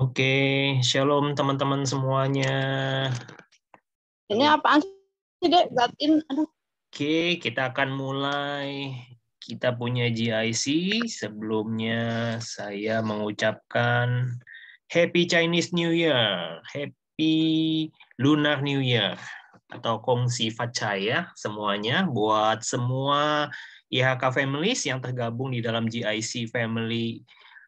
Oke, shalom teman-teman semuanya. Ini apaan sih, Dek? Batin, aduh. Oke, kita akan mulai. Kita punya GIC. Sebelumnya saya mengucapkan Happy Chinese New Year, Happy Lunar New Year, atau Kongsi Fatchaya semuanya buat semua IHK Families yang tergabung di dalam GIC Family.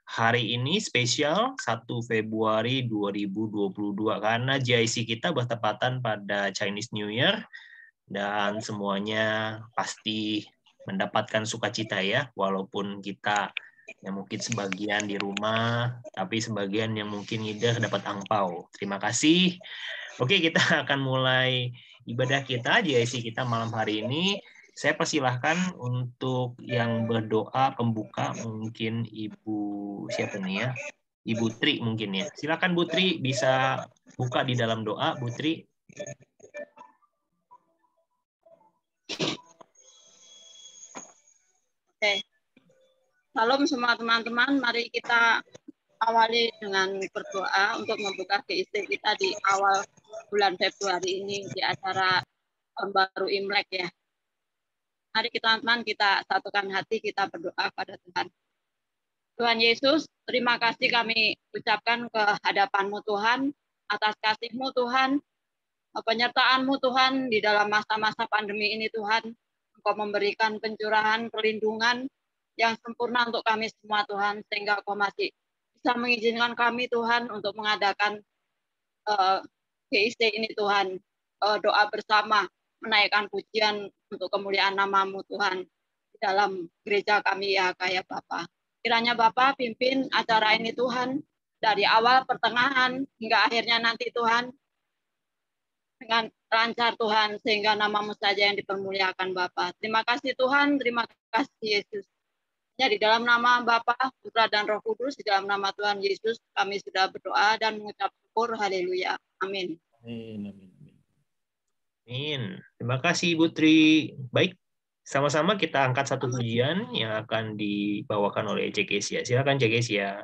Hari ini spesial 1 Februari 2022 karena GIC kita bertepatan pada Chinese New Year dan semuanya pasti mendapatkan sukacita ya, walaupun kita yang mungkin sebagian di rumah, tapi sebagian yang mungkin ngider dapat angpau. Terima kasih. Oke, kita akan mulai ibadah kita, GIC kita malam hari ini. Saya persilahkan untuk yang berdoa pembuka, mungkin Ibu siapa nih ya? Ibu Tri mungkin ya. Silakan Bu Tri, bisa buka di dalam doa, Bu Tri. Oke. Salam semua teman-teman, mari kita awali dengan berdoa untuk membuka GIC kita di awal bulan Februari ini di acara baru Imlek ya. Mari teman-teman kita satukan hati, kita berdoa pada Tuhan. Tuhan Yesus, terima kasih kami ucapkan ke hadapan-Mu Tuhan, atas kasih-Mu Tuhan, penyertaan-Mu Tuhan di dalam masa-masa pandemi ini Tuhan. Engkau memberikan pencurahan perlindungan yang sempurna untuk kami semua Tuhan, sehingga Engkau masih bisa mengizinkan kami Tuhan untuk mengadakan GIC ini Tuhan, doa bersama, menaikkan pujian untuk kemuliaan nama-Mu Tuhan di dalam gereja kami ya kayak Bapa. Kiranya Bapa pimpin acara ini Tuhan, dari awal, pertengahan, hingga akhirnya nanti Tuhan, dengan lancar Tuhan, sehingga nama-Mu saja yang dipermuliakan Bapa. Terima kasih Tuhan, terima kasih Yesus. Ya, di dalam nama Bapa, Putra, dan Roh Kudus, di dalam nama Tuhan Yesus, kami sudah berdoa dan mengucap syukur. Haleluya. Amin. Amin. Terima kasih Ibu Tri. Baik, sama-sama kita angkat satu pujian yang akan dibawakan oleh Cek Kesia. Silakan Cek Kesia.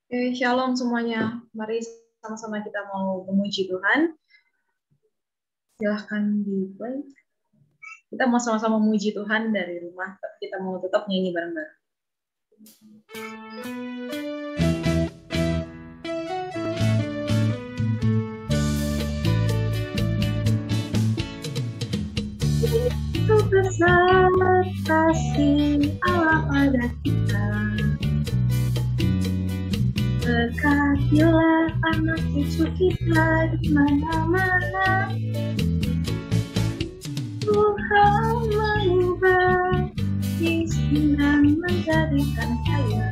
Shalom semuanya. Mari sama-sama kita mau memuji Tuhan. Silahkan di-play. Kita mau sama-sama memuji Tuhan dari rumah, tapi kita mau tetap nyanyi bareng-bareng. Itu besar kasih Allah pada kita. Berkatilah anak cucu kita di mana-mana. Tuhan mengubah miskin menjadikan kaya,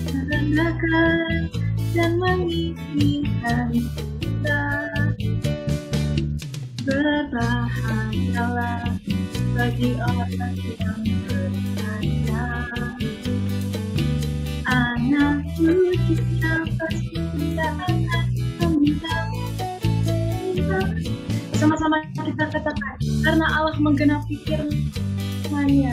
merendahkan dan meninggikan kita. Berbahagialah bagi orang yang berkaya, anak cucunya pasti tidak akan meminta. Sama-sama kita katakan, karena Allah menggenapi firman-Nya.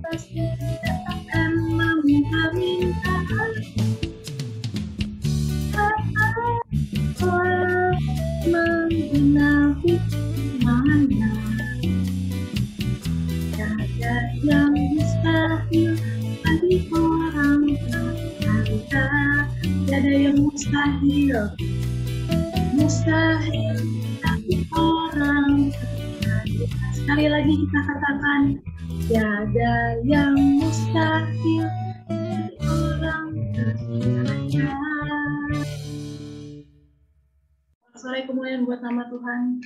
pasti kita akan meminta-minta. Allah mengenal mana tiada yang mustahil bagi orang berkata, tiada yang mustahil bagi orang berkata. Sekali lagi kita katakan, tiada yang mustahil bagi orang percaya. Sore kemuliaan buat nama Tuhan.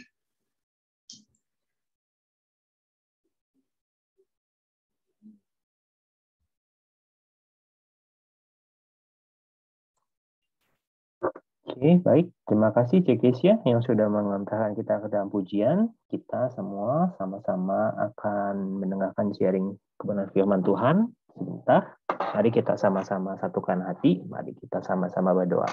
Oke, baik. Terima kasih Cik Kesia yang sudah mengantarkan kita ke dalam pujian. Kita semua sama-sama akan mendengarkan sharing kebenaran firman Tuhan. Sebentar, mari kita sama-sama satukan hati. Mari kita sama-sama berdoa.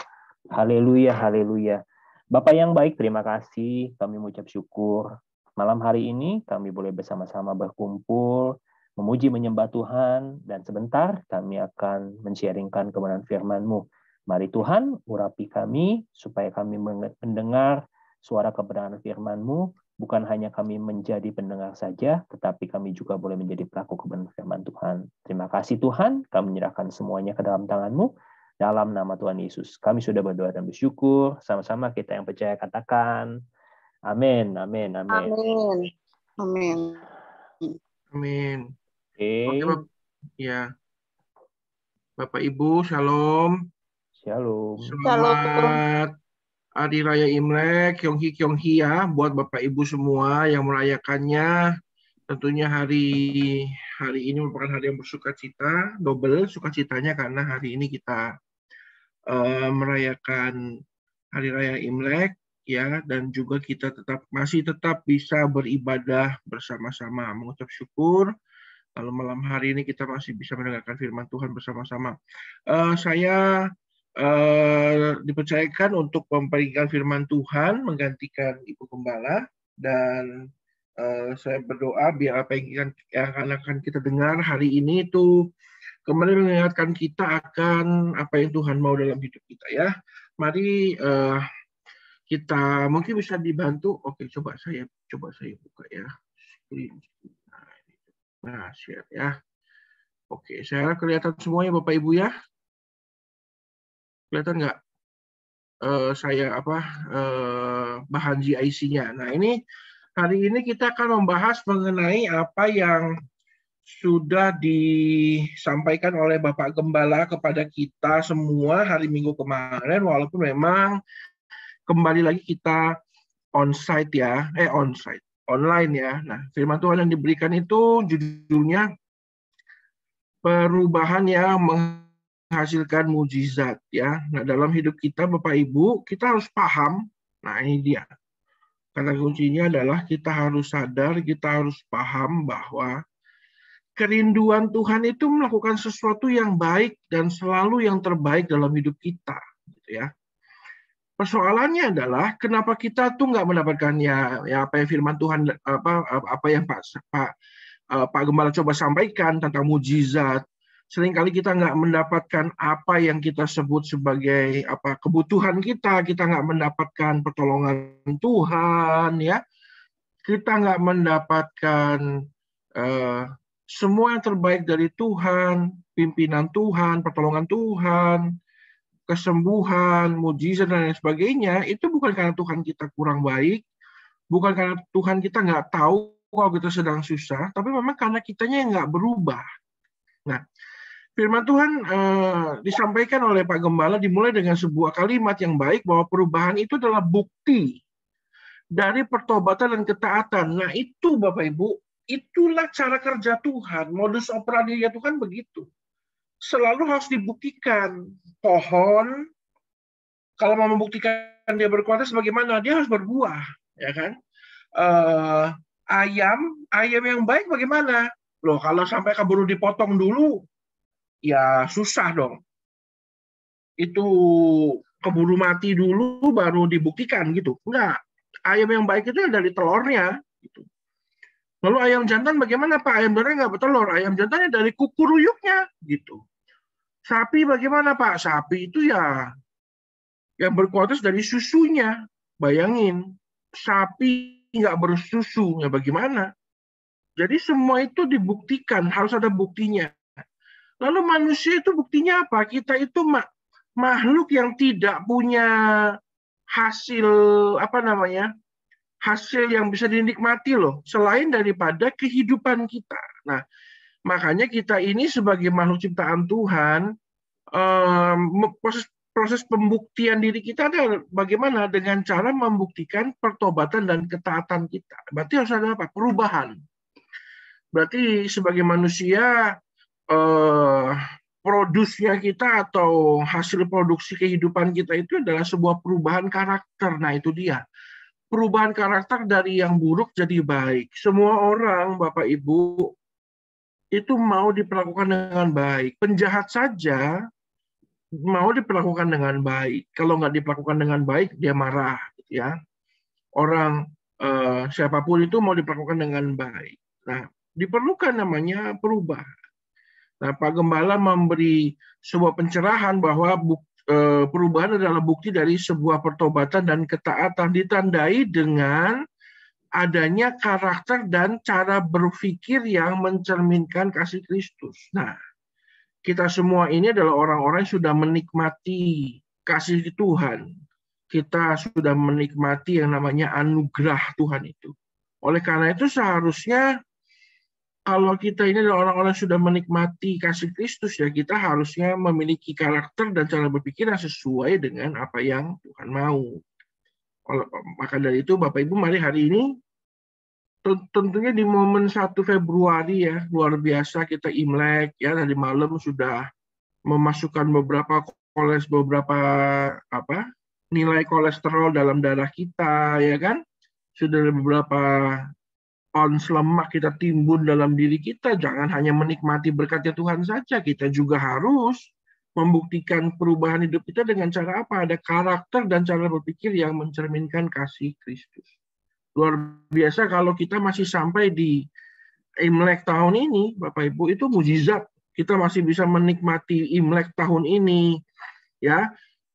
Haleluya, haleluya. Bapak yang baik, terima kasih. Kami mengucap syukur. Malam hari ini kami boleh bersama-sama berkumpul, memuji menyembah Tuhan, dan sebentar kami akan men-sharingkan kebenaran firman-Mu. Mari Tuhan, urapi kami, supaya kami mendengar suara kebenaran firman-Mu, bukan hanya kami menjadi pendengar saja, tetapi kami juga boleh menjadi pelaku kebenaran firman Tuhan. Terima kasih Tuhan, kami menyerahkan semuanya ke dalam tangan-Mu, dalam nama Tuhan Yesus. Kami sudah berdoa dan bersyukur, sama-sama kita yang percaya katakan, amin, amin, amin. Amin. Amin. Amin. Oke, Oke, ya. Bapak Ibu, shalom. shalom. Selamat Hari Raya Imlek, Kyonghi ya, buat Bapak Ibu semua yang merayakannya. Tentunya hari ini merupakan hari yang bersukacita, double sukacitanya karena hari ini kita merayakan Hari Raya Imlek, ya, dan juga kita masih tetap bisa beribadah bersama-sama, mengucap syukur. Kalau malam hari ini kita masih bisa mendengarkan firman Tuhan bersama-sama. Saya dipercayakan untuk memberikan firman Tuhan, menggantikan Ibu Gembala, dan saya berdoa biar apa yang akan kita dengar hari ini itu kembali mengingatkan kita akan apa yang Tuhan mau dalam hidup kita, ya. Mari kita mungkin bisa dibantu. Oke, coba saya buka ya. Nah, share ya. Oke, saya harap kelihatan semuanya Bapak Ibu ya. Kelihatan nggak? Bahan GIC-nya. Nah, hari ini kita akan membahas mengenai apa yang sudah disampaikan oleh Bapak Gembala kepada kita semua hari Minggu kemarin, walaupun memang kembali lagi kita onsite ya, online ya. Nah, firman Tuhan yang diberikan itu judulnya perubahan yang menghasilkan mujizat ya. Nah, dalam hidup kita Bapak Ibu, kita harus paham. Nah, ini dia. Kata kuncinya adalah kita harus sadar, kita harus paham bahwa kerinduan Tuhan itu melakukan sesuatu yang baik dan selalu yang terbaik dalam hidup kita, gitu ya. Persoalannya adalah kenapa kita tuh nggak mendapatkan ya apa yang firman Tuhan apa yang Pak Gembala coba sampaikan tentang mujizat. Seringkali kita nggak mendapatkan apa yang kita sebut sebagai kebutuhan kita nggak mendapatkan pertolongan Tuhan, ya. Kita nggak mendapatkan semua yang terbaik dari Tuhan, pimpinan Tuhan, pertolongan Tuhan, kesembuhan, mujizat dan lain sebagainya. Itu bukan karena Tuhan kita kurang baik, bukan karena Tuhan kita nggak tahu kalau kita sedang susah, tapi memang karena kitanya yang nggak berubah. Nah, firman Tuhan disampaikan oleh Pak Gembala dimulai dengan sebuah kalimat yang baik bahwa perubahan itu adalah bukti dari pertobatan dan ketaatan. Nah, itu Bapak Ibu, itulah cara kerja Tuhan, modus operandi Tuhan begitu. Selalu harus dibuktikan. Pohon, kalau mau membuktikan dia berkualitas bagaimana? Dia harus berbuah, ya kan? Ayam yang baik bagaimana? Loh, kalau sampai keburu dipotong dulu, ya susah dong. Itu keburu mati dulu baru dibuktikan gitu. Enggak. Ayam yang baik itu dari telurnya gitu. Lalu ayam jantan bagaimana Pak? Ayam jantan nggak bertelur. Ayam jantannya dari kukuruyuknya gitu. Sapi bagaimana Pak? Sapi itu ya yang berkualitas dari susunya. Bayangin, sapi nggak bersusu, ya bagaimana? Jadi semua itu dibuktikan, harus ada buktinya. Lalu manusia itu buktinya apa? Kita itu makhluk yang tidak punya hasil apa namanya? Hasil yang bisa dinikmati loh, selain daripada kehidupan kita. Nah, makanya kita ini sebagai makhluk ciptaan Tuhan, proses pembuktian diri kita adalah bagaimana dengan cara membuktikan pertobatan dan ketaatan kita. Berarti harus ada apa? Perubahan. Berarti sebagai manusia, produsnya kita atau hasil produksi kehidupan kita itu adalah sebuah perubahan karakter. Nah, itu dia. Perubahan karakter dari yang buruk jadi baik. Semua orang, Bapak Ibu, itu mau diperlakukan dengan baik. Penjahat saja mau diperlakukan dengan baik. Kalau nggak diperlakukan dengan baik, dia marah. Ya, orang siapapun itu mau diperlakukan dengan baik. Nah, diperlukan namanya perubahan. Nah, Pak Gembala memberi sebuah pencerahan bahwa perubahan adalah bukti dari sebuah pertobatan dan ketaatan ditandai dengan adanya karakter dan cara berpikir yang mencerminkan kasih Kristus. Nah, kita semua ini adalah orang-orang yang sudah menikmati kasih Tuhan. Kita sudah menikmati yang namanya anugerah Tuhan itu. Oleh karena itu seharusnya kalau kita ini adalah orang-orang yang sudah menikmati kasih Kristus, ya kita harusnya memiliki karakter dan cara berpikir yang sesuai dengan apa yang Tuhan mau. Maka dari itu Bapak Ibu, mari hari ini tentunya di momen 1 Februari ya, luar biasa kita Imlek ya, tadi malam sudah memasukkan beberapa nilai kolesterol dalam darah kita ya kan. Sudah ada beberapa ons lemak kita timbun dalam diri kita. Jangan hanya menikmati berkatnya Tuhan saja, kita juga harus membuktikan perubahan hidup kita dengan cara apa? Ada karakter dan cara berpikir yang mencerminkan kasih Kristus. Luar biasa kalau kita masih sampai di Imlek tahun ini, Bapak Ibu, itu mujizat. Kita masih bisa menikmati Imlek tahun ini, ya.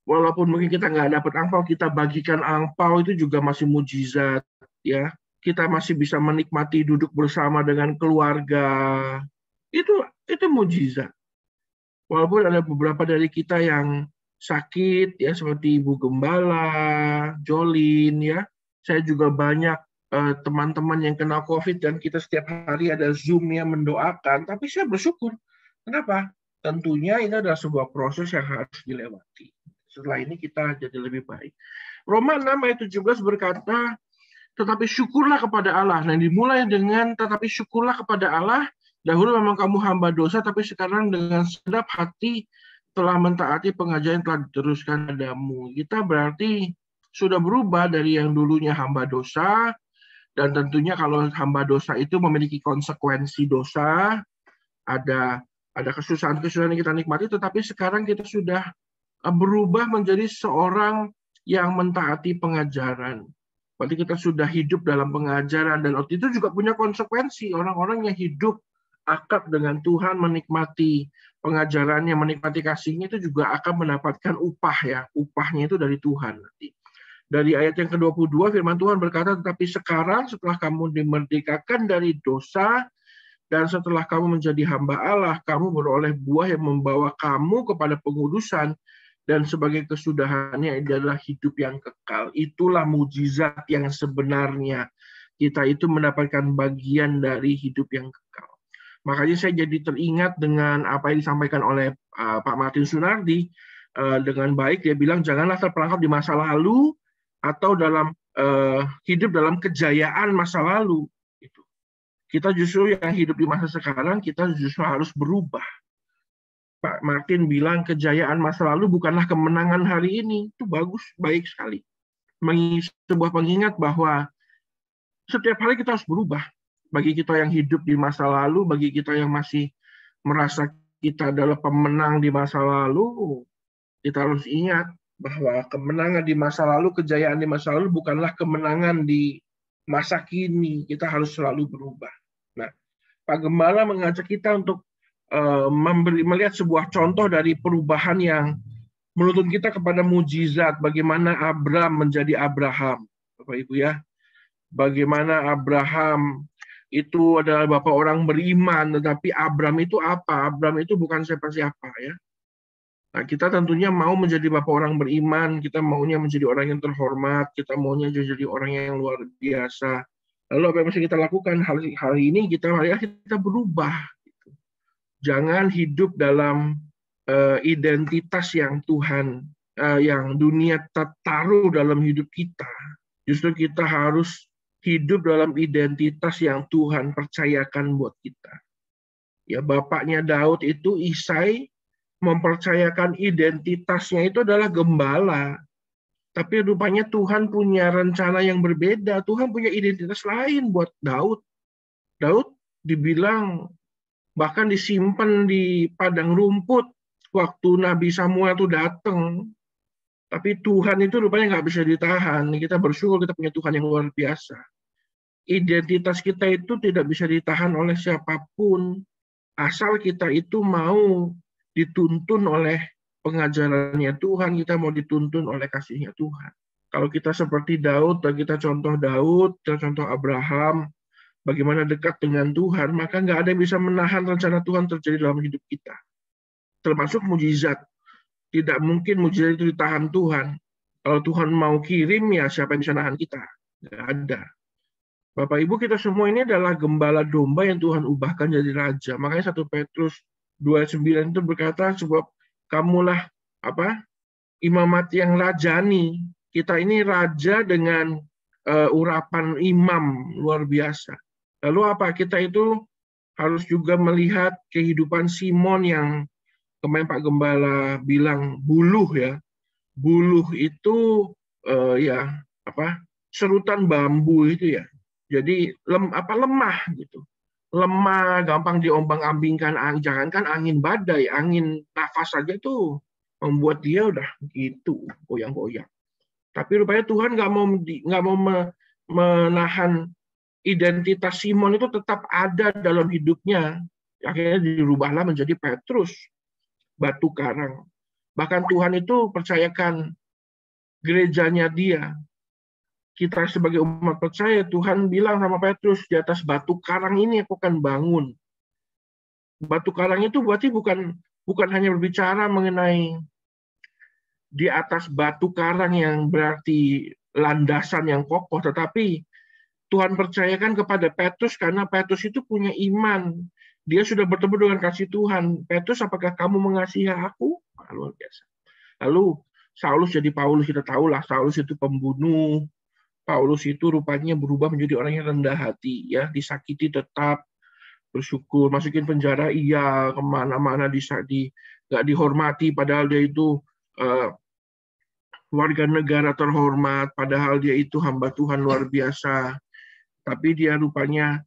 Walaupun mungkin kita nggak dapat angpau, kita bagikan angpau itu juga masih mujizat, ya. Kita masih bisa menikmati duduk bersama dengan keluarga. Itu mujizat. Walaupun ada beberapa dari kita yang sakit, ya seperti Ibu Gembala, Jolin, ya. Saya juga banyak teman-teman yang kena COVID dan kita setiap hari ada Zoom yang mendoakan, tapi saya bersyukur. Kenapa? Tentunya ini adalah sebuah proses yang harus dilewati. Setelah ini kita jadi lebih baik. Roma 6 ayat 17 berkata, tetapi syukurlah kepada Allah. Nah, dimulai dengan tetapi syukurlah kepada Allah. Dahulu memang kamu hamba dosa, tapi sekarang dengan sedap hati telah mentaati pengajaran yang telah diteruskan padamu. Kita berarti sudah berubah dari yang dulunya hamba dosa, dan tentunya kalau hamba dosa itu memiliki konsekuensi dosa, ada kesusahan-kesusahan yang kita nikmati, tetapi sekarang kita sudah berubah menjadi seorang yang mentaati pengajaran. Berarti kita sudah hidup dalam pengajaran, dan itu juga punya konsekuensi. Orang-orang yang hidup akrab dengan Tuhan, menikmati pengajarannya, menikmati kasihnya, itu juga akan mendapatkan upah ya. Upahnya itu dari Tuhan nanti. Dari ayat yang ke-22, firman Tuhan berkata, tetapi sekarang setelah kamu dimerdekakan dari dosa, dan setelah kamu menjadi hamba Allah, kamu beroleh buah yang membawa kamu kepada pengudusan, dan sebagai kesudahannya adalah hidup yang kekal. Itulah mujizat yang sebenarnya. Kita itu mendapatkan bagian dari hidup yang kekal. Makanya saya jadi teringat dengan apa yang disampaikan oleh Pak Martin Sunardi. Dengan baik, dia bilang, janganlah terperangkap di masa lalu, atau dalam hidup dalam kejayaan masa lalu. Kita justru yang hidup di masa sekarang, kita justru harus berubah. Pak Martin bilang kejayaan masa lalu bukanlah kemenangan hari ini. Itu bagus, baik sekali. Sebuah pengingat bahwa setiap hari kita harus berubah. Bagi kita yang hidup di masa lalu, bagi kita yang masih merasa kita adalah pemenang di masa lalu, kita harus ingat bahwa kemenangan di masa lalu, kejayaan di masa lalu bukanlah kemenangan di masa kini, kita harus selalu berubah. Nah, Pak Gembala mengajak kita untuk melihat sebuah contoh dari perubahan yang menuntun kita kepada mujizat, bagaimana Abraham menjadi Abraham, Bapak Ibu ya. Bagaimana Abraham itu adalah bapak orang beriman, tetapi Abraham itu apa? Abraham itu bukan siapa-siapa ya. Nah, kita tentunya mau menjadi bapak orang beriman, kita maunya menjadi orang yang terhormat, kita maunya menjadi orang yang luar biasa. Lalu apa yang mesti kita lakukan? Hari ini kita berubah. Jangan hidup dalam identitas yang Tuhan, yang dunia taruh dalam hidup kita. Justru kita harus hidup dalam identitas yang Tuhan percayakan buat kita. Ya, bapaknya Daud itu Isai mempercayakan identitasnya itu adalah gembala. Tapi rupanya Tuhan punya rencana yang berbeda. Tuhan punya identitas lain buat Daud. Daud dibilang bahkan disimpan di padang rumput waktu Nabi Samuel itu datang. Tapi Tuhan itu rupanya nggak bisa ditahan. Kita bersyukur kita punya Tuhan yang luar biasa. Identitas kita itu tidak bisa ditahan oleh siapapun. Asal kita itu mau dituntun oleh pengajarannya Tuhan, kita mau dituntun oleh kasihnya Tuhan. Kalau kita seperti Daud, dan kita contoh Daud, kita contoh Abraham, bagaimana dekat dengan Tuhan, maka nggak ada yang bisa menahan rencana Tuhan terjadi dalam hidup kita. Termasuk mujizat. Tidak mungkin mujizat itu ditahan Tuhan. Kalau Tuhan mau kirim, ya siapa yang bisa nahan kita? Nggak ada. Bapak Ibu, kita semua ini adalah gembala domba yang Tuhan ubahkan jadi raja. Makanya 1 Petrus 2:9 itu berkata, sebab kamulah imamat yang rajani. Kita ini raja dengan urapan imam luar biasa. Lalu apa? Kita itu harus juga melihat kehidupan Simon yang kemarin Pak Gembala bilang buluh ya. Buluh itu serutan bambu itu ya. Jadi lemah gitu. Lemah, gampang diombang-ambingkan, jangankan angin badai, angin nafas saja tuh membuat dia udah gitu goyang-goyang. Tapi rupanya Tuhan nggak mau menahan identitas Simon itu tetap ada dalam hidupnya. Akhirnya dirubahlah menjadi Petrus, batu karang. Bahkan Tuhan itu percayakan gerejanya dia. Kita sebagai umat percaya, Tuhan bilang sama Petrus, di atas batu karang ini aku akan bangun. Batu karang itu berarti bukan hanya berbicara mengenai di atas batu karang yang berarti landasan yang kokoh, tetapi Tuhan percayakan kepada Petrus karena Petrus itu punya iman. Dia sudah bertemu dengan kasih Tuhan. Petrus, apakah kamu mengasihi aku? Luar biasa. Lalu Saulus jadi Paulus, kita tahulah Saulus itu pembunuh. Paulus itu rupanya berubah menjadi orang yang rendah hati, ya, disakiti tetap bersyukur, masukin penjara iya, kemana-mana nggak dihormati, padahal dia itu warga negara terhormat, padahal dia itu hamba Tuhan luar biasa, tapi dia rupanya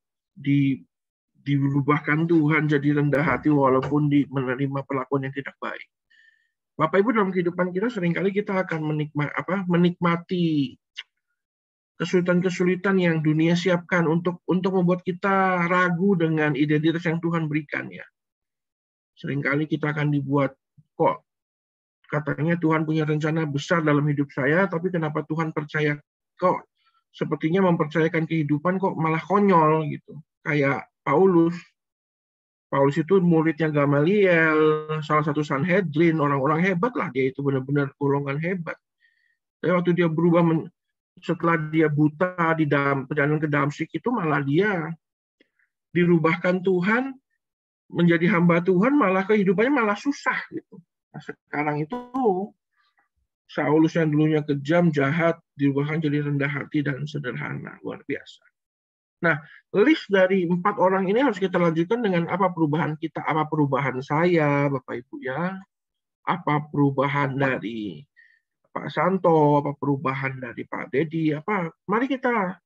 dirubahkan Tuhan jadi rendah hati walaupun menerima perlakuan yang tidak baik. Bapak Ibu, dalam kehidupan kita seringkali kita akan menikmati kesulitan-kesulitan yang dunia siapkan untuk membuat kita ragu dengan identitas yang Tuhan berikan ya. Seringkali kita akan dibuat, kok katanya Tuhan punya rencana besar dalam hidup saya, tapi kenapa Tuhan percaya kok sepertinya mempercayakan kehidupan kok malah konyol gitu. Kayak Paulus. Paulus itu muridnya Gamaliel, salah satu Sanhedrin, orang-orang hebat lah, dia itu benar-benar golongan hebat. Tapi waktu dia berubah setelah dia buta di perjalanan ke Damsyik itu malah dia dirubahkan Tuhan menjadi hamba Tuhan, malah kehidupannya malah susah gitu. Nah, sekarang itu Saulus yang dulunya kejam, jahat, dirubahkan jadi rendah hati dan sederhana, luar biasa. Nah, list dari 4 orang ini harus kita lanjutkan dengan apa perubahan kita, apa perubahan saya, Bapak Ibu ya, apa perubahan dari Pak Santo, apa perubahan dari Pak Dedi, mari kita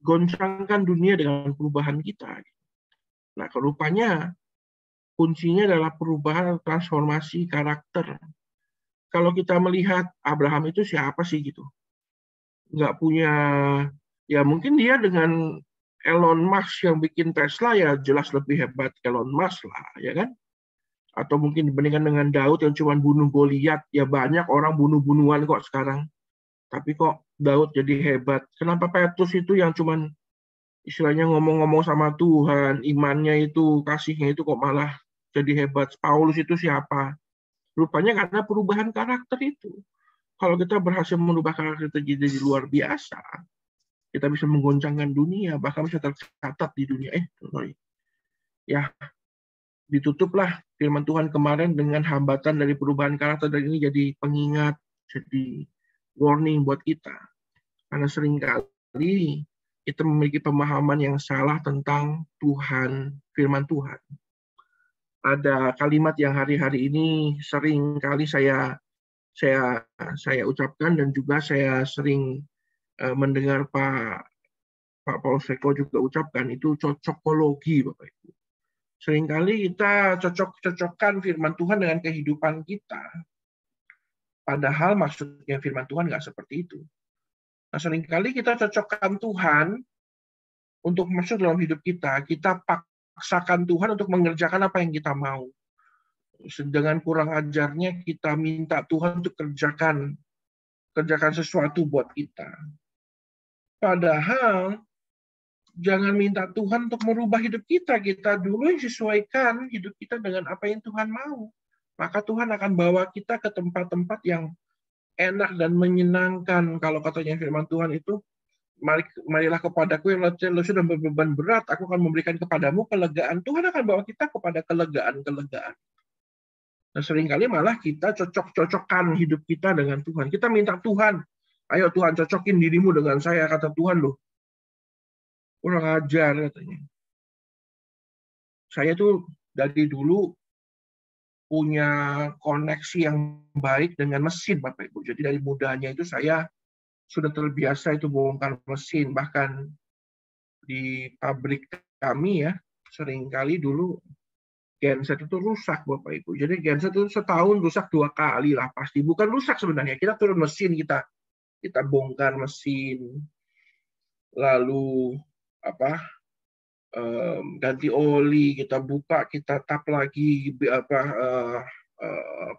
goncangkan dunia dengan perubahan kita. Nah, rupanya kuncinya adalah perubahan transformasi karakter. Kalau kita melihat Abraham itu siapa sih gitu? Nggak punya Ya mungkin dia dengan Elon Musk yang bikin Tesla ya jelas lebih hebat Elon Musk lah, ya kan? Atau mungkin dibandingkan dengan Daud yang cuma bunuh Goliat, ya banyak orang bunuh-bunuhan kok sekarang. Tapi kok Daud jadi hebat? Kenapa Petrus itu yang cuman istilahnya ngomong-ngomong sama Tuhan, imannya itu, kasihnya itu kok malah jadi hebat? Paulus itu siapa? Rupanya karena perubahan karakter itu. Kalau kita berhasil merubah karakter kita jadi luar biasa, kita bisa menggoncangkan dunia, bahkan bisa tercatat di dunia. Ya, ditutuplah firman Tuhan kemarin dengan hambatan dari perubahan karakter, dan ini jadi pengingat, jadi warning buat kita. Karena seringkali kita memiliki pemahaman yang salah tentang Tuhan, firman Tuhan. Ada kalimat yang hari-hari ini sering kali saya ucapkan, dan juga saya sering mendengar Pak Paul Seko juga ucapkan, itu cocokologi, Bapak Ibu. Seringkali kita cocok-cocokkan firman Tuhan dengan kehidupan kita. Padahal maksudnya firman Tuhan nggak seperti itu. Nah, seringkali kita cocokkan Tuhan untuk masuk dalam hidup kita. Kita paksakan Tuhan untuk mengerjakan apa yang kita mau. Dengan kurang ajarnya kita minta Tuhan untuk kerjakan sesuatu buat kita. Padahal jangan minta Tuhan untuk merubah hidup kita. Kita dulu yang sesuaikan hidup kita dengan apa yang Tuhan mau. Maka Tuhan akan bawa kita ke tempat-tempat yang enak dan menyenangkan. Kalau katanya firman Tuhan itu, marilah kepadaku yang letih sudah berbeban berat, aku akan memberikan kepadamu kelegaan. Tuhan akan bawa kita kepada kelegaan-kelegaan. Nah, seringkali malah kita cocok-cocokkan hidup kita dengan Tuhan. Kita minta Tuhan, ayo Tuhan cocokin dirimu dengan saya, kata Tuhan loh. Kurang ajar katanya. Saya tuh dari dulu punya koneksi yang baik dengan mesin, Bapak Ibu. Jadi dari mudanya itu saya sudah terbiasa itu bongkar mesin. Bahkan di pabrik kami ya, seringkali dulu genset itu rusak, Bapak Ibu. Jadi genset itu setahun rusak 2 kali lah pasti. Bukan rusak sebenarnya, kita turun mesin, kita bongkar mesin, lalu ganti oli, kita buka, kita tap lagi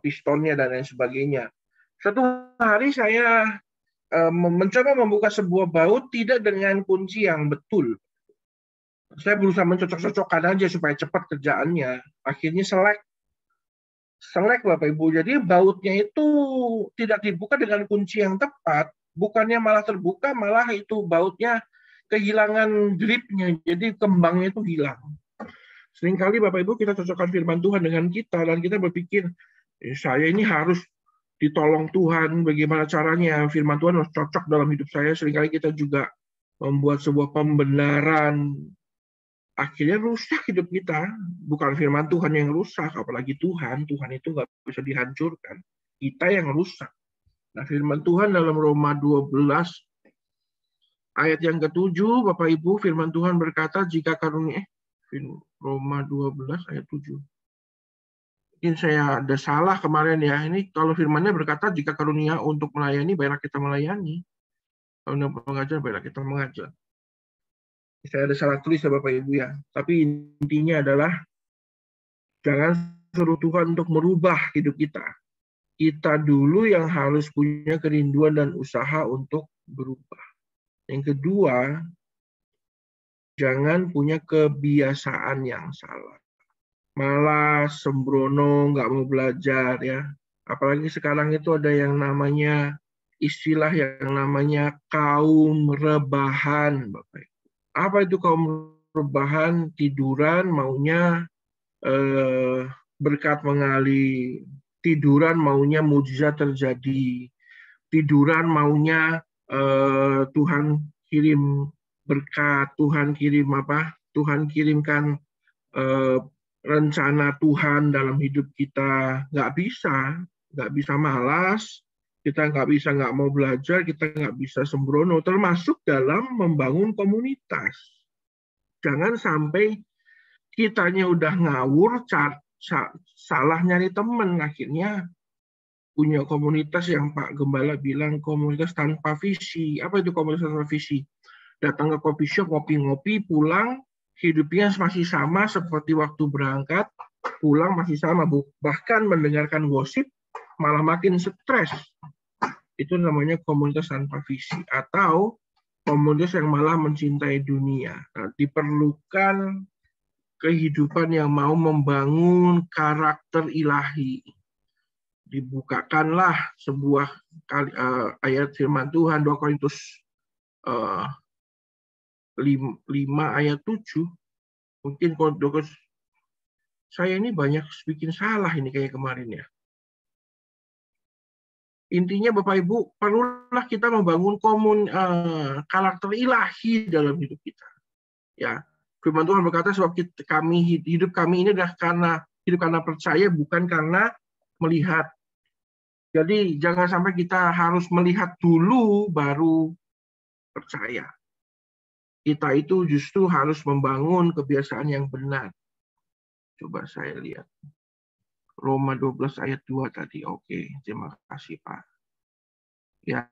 pistonnya dan lain sebagainya. Suatu hari saya mencoba membuka sebuah baut tidak dengan kunci yang betul. Saya berusaha mencocok-cocokkan aja supaya cepat kerjaannya. Akhirnya selek Bapak Ibu. Jadi bautnya itu tidak dibuka dengan kunci yang tepat. Bukannya malah terbuka, malah itu bautnya kehilangan gripnya. Jadi kembangnya itu hilang. Seringkali Bapak Ibu kita cocokkan firman Tuhan dengan kita, dan kita berpikir, saya ini harus ditolong Tuhan, bagaimana caranya firman Tuhan harus cocok dalam hidup saya. Seringkali kita juga membuat sebuah pembenaran, akhirnya rusak hidup kita. Bukan firman Tuhan yang rusak, apalagi Tuhan itu nggak bisa dihancurkan. Kita yang rusak. Nah, firman Tuhan dalam Roma 12 ayat yang ke-7, Bapak Ibu, firman Tuhan berkata, jika karunia Roma 12 ayat 7. Mungkin saya ada salah kemarin ya. Ini kalau firmannya berkata, jika karunia untuk melayani, baiklah kita melayani. Kalau untuk mengajar, baiklah kita mengajar. Saya ada salah tulis ya Bapak Ibu ya. Tapi intinya adalah jangan suruh Tuhan untuk merubah hidup kita. Kita dulu yang harus punya kerinduan dan usaha untuk berubah. Yang kedua, jangan punya kebiasaan yang salah. Malas, sembrono, nggak mau belajar ya. Apalagi sekarang itu ada yang namanya istilah yang namanya kaum rebahan, Bapak Ibu. Apa itu kaum rebahan? Tiduran maunya berkat mengalir, tiduran maunya mujizat terjadi, tiduran maunya Tuhan kirim berkat, Tuhan kirim Tuhan kirimkan rencana Tuhan dalam hidup kita. Nggak bisa malas, kita nggak mau belajar, kita nggak bisa sembrono, termasuk dalam membangun komunitas. Jangan sampai kitanya udah ngawur, salah nyari teman, akhirnya punya komunitas yang Pak Gembala bilang komunitas tanpa visi. Apa itu komunitas tanpa visi? datang ke coffee shop, ngopi-ngopi, pulang, hidupnya masih sama seperti waktu berangkat, pulang masih sama, bahkan mendengarkan gosip malah makin stres. Itu namanya komunitas tanpa visi, atau komunitas yang malah mencintai dunia. Nah, diperlukan kehidupan yang mau membangun karakter ilahi. Dibukakanlah sebuah ayat firman Tuhan, 2 Korintus 5 ayat 7. Mungkin kalau saya ini banyak bikin salah ini kayak kemarin ya. Intinya Bapak Ibu, perlulah kita membangun karakter ilahi dalam hidup kita. Ya, firman Tuhan berkata sebab hidup kami ini adalah karena percaya, bukan karena melihat. Jadi jangan sampai kita harus melihat dulu baru percaya. Kita itu justru harus membangun kebiasaan yang benar. Coba saya lihat. Roma 12 ayat 2 tadi. Oke, terima kasih Pak. Ya.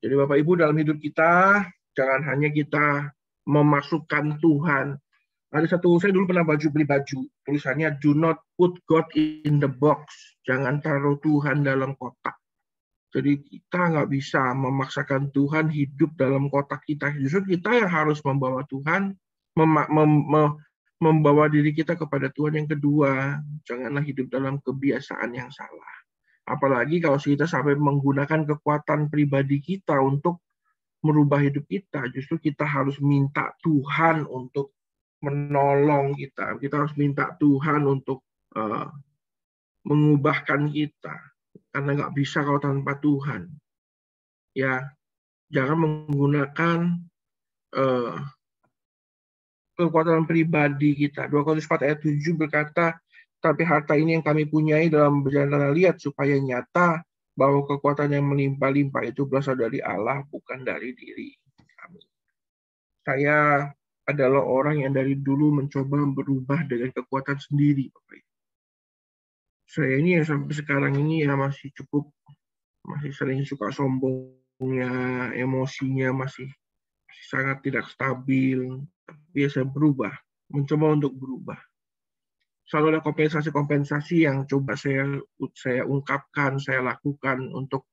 Jadi Bapak Ibu, dalam hidup kita jangan hanya kita memasukkan Tuhan. Ada saya dulu pernah beli baju, tulisannya do not put God in the box. Jangan taruh Tuhan dalam kotak. Jadi kita nggak bisa memaksakan Tuhan hidup dalam kotak kita. Justru kita yang harus membawa Tuhan, membawa diri kita kepada Tuhan. Yang kedua, janganlah hidup dalam kebiasaan yang salah. Apalagi kalau kita sampai menggunakan kekuatan pribadi kita untuk merubah hidup kita. Justru kita harus minta Tuhan untuk menolong kita. Kita harus minta Tuhan untuk mengubahkan kita. Karena nggak bisa kalau tanpa Tuhan. Ya, jangan menggunakan kekuatan pribadi kita. 2 Korintus 4 ayat 7 berkata, tapi harta ini yang kami punyai dalam berjalan tanah liat supaya nyata bahwa kekuatan yang melimpah-limpah itu berasal dari Allah, bukan dari diri kami. Saya adalah orang yang dari dulu mencoba berubah dengan kekuatan sendiri, Bapak. Saya ini yang sampai sekarang ini ya masih sering suka sombongnya, emosinya masih sangat tidak stabil. Tapi saya berubah, mencoba untuk berubah. Selalu ada kompensasi-kompensasi yang coba saya ungkapkan, saya lakukan untuk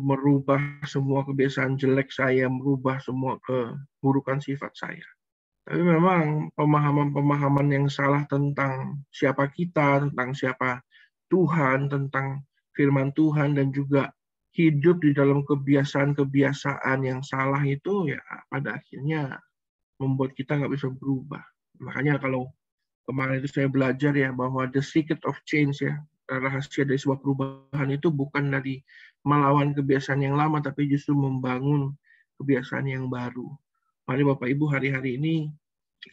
merubah semua kebiasaan jelek saya, merubah semua keburukan sifat saya. Tapi memang pemahaman-pemahaman yang salah tentang siapa kita, tentang siapa Tuhan, tentang firman Tuhan, dan juga hidup di dalam kebiasaan-kebiasaan yang salah itu ya pada akhirnya membuat kita nggak bisa berubah. Makanya kalau kemarin itu saya belajar ya bahwa the secret of change ya, rahasia dari sebuah perubahan itu bukan dari melawan kebiasaan yang lama, tapi justru membangun kebiasaan yang baru. Mari Bapak Ibu, hari-hari ini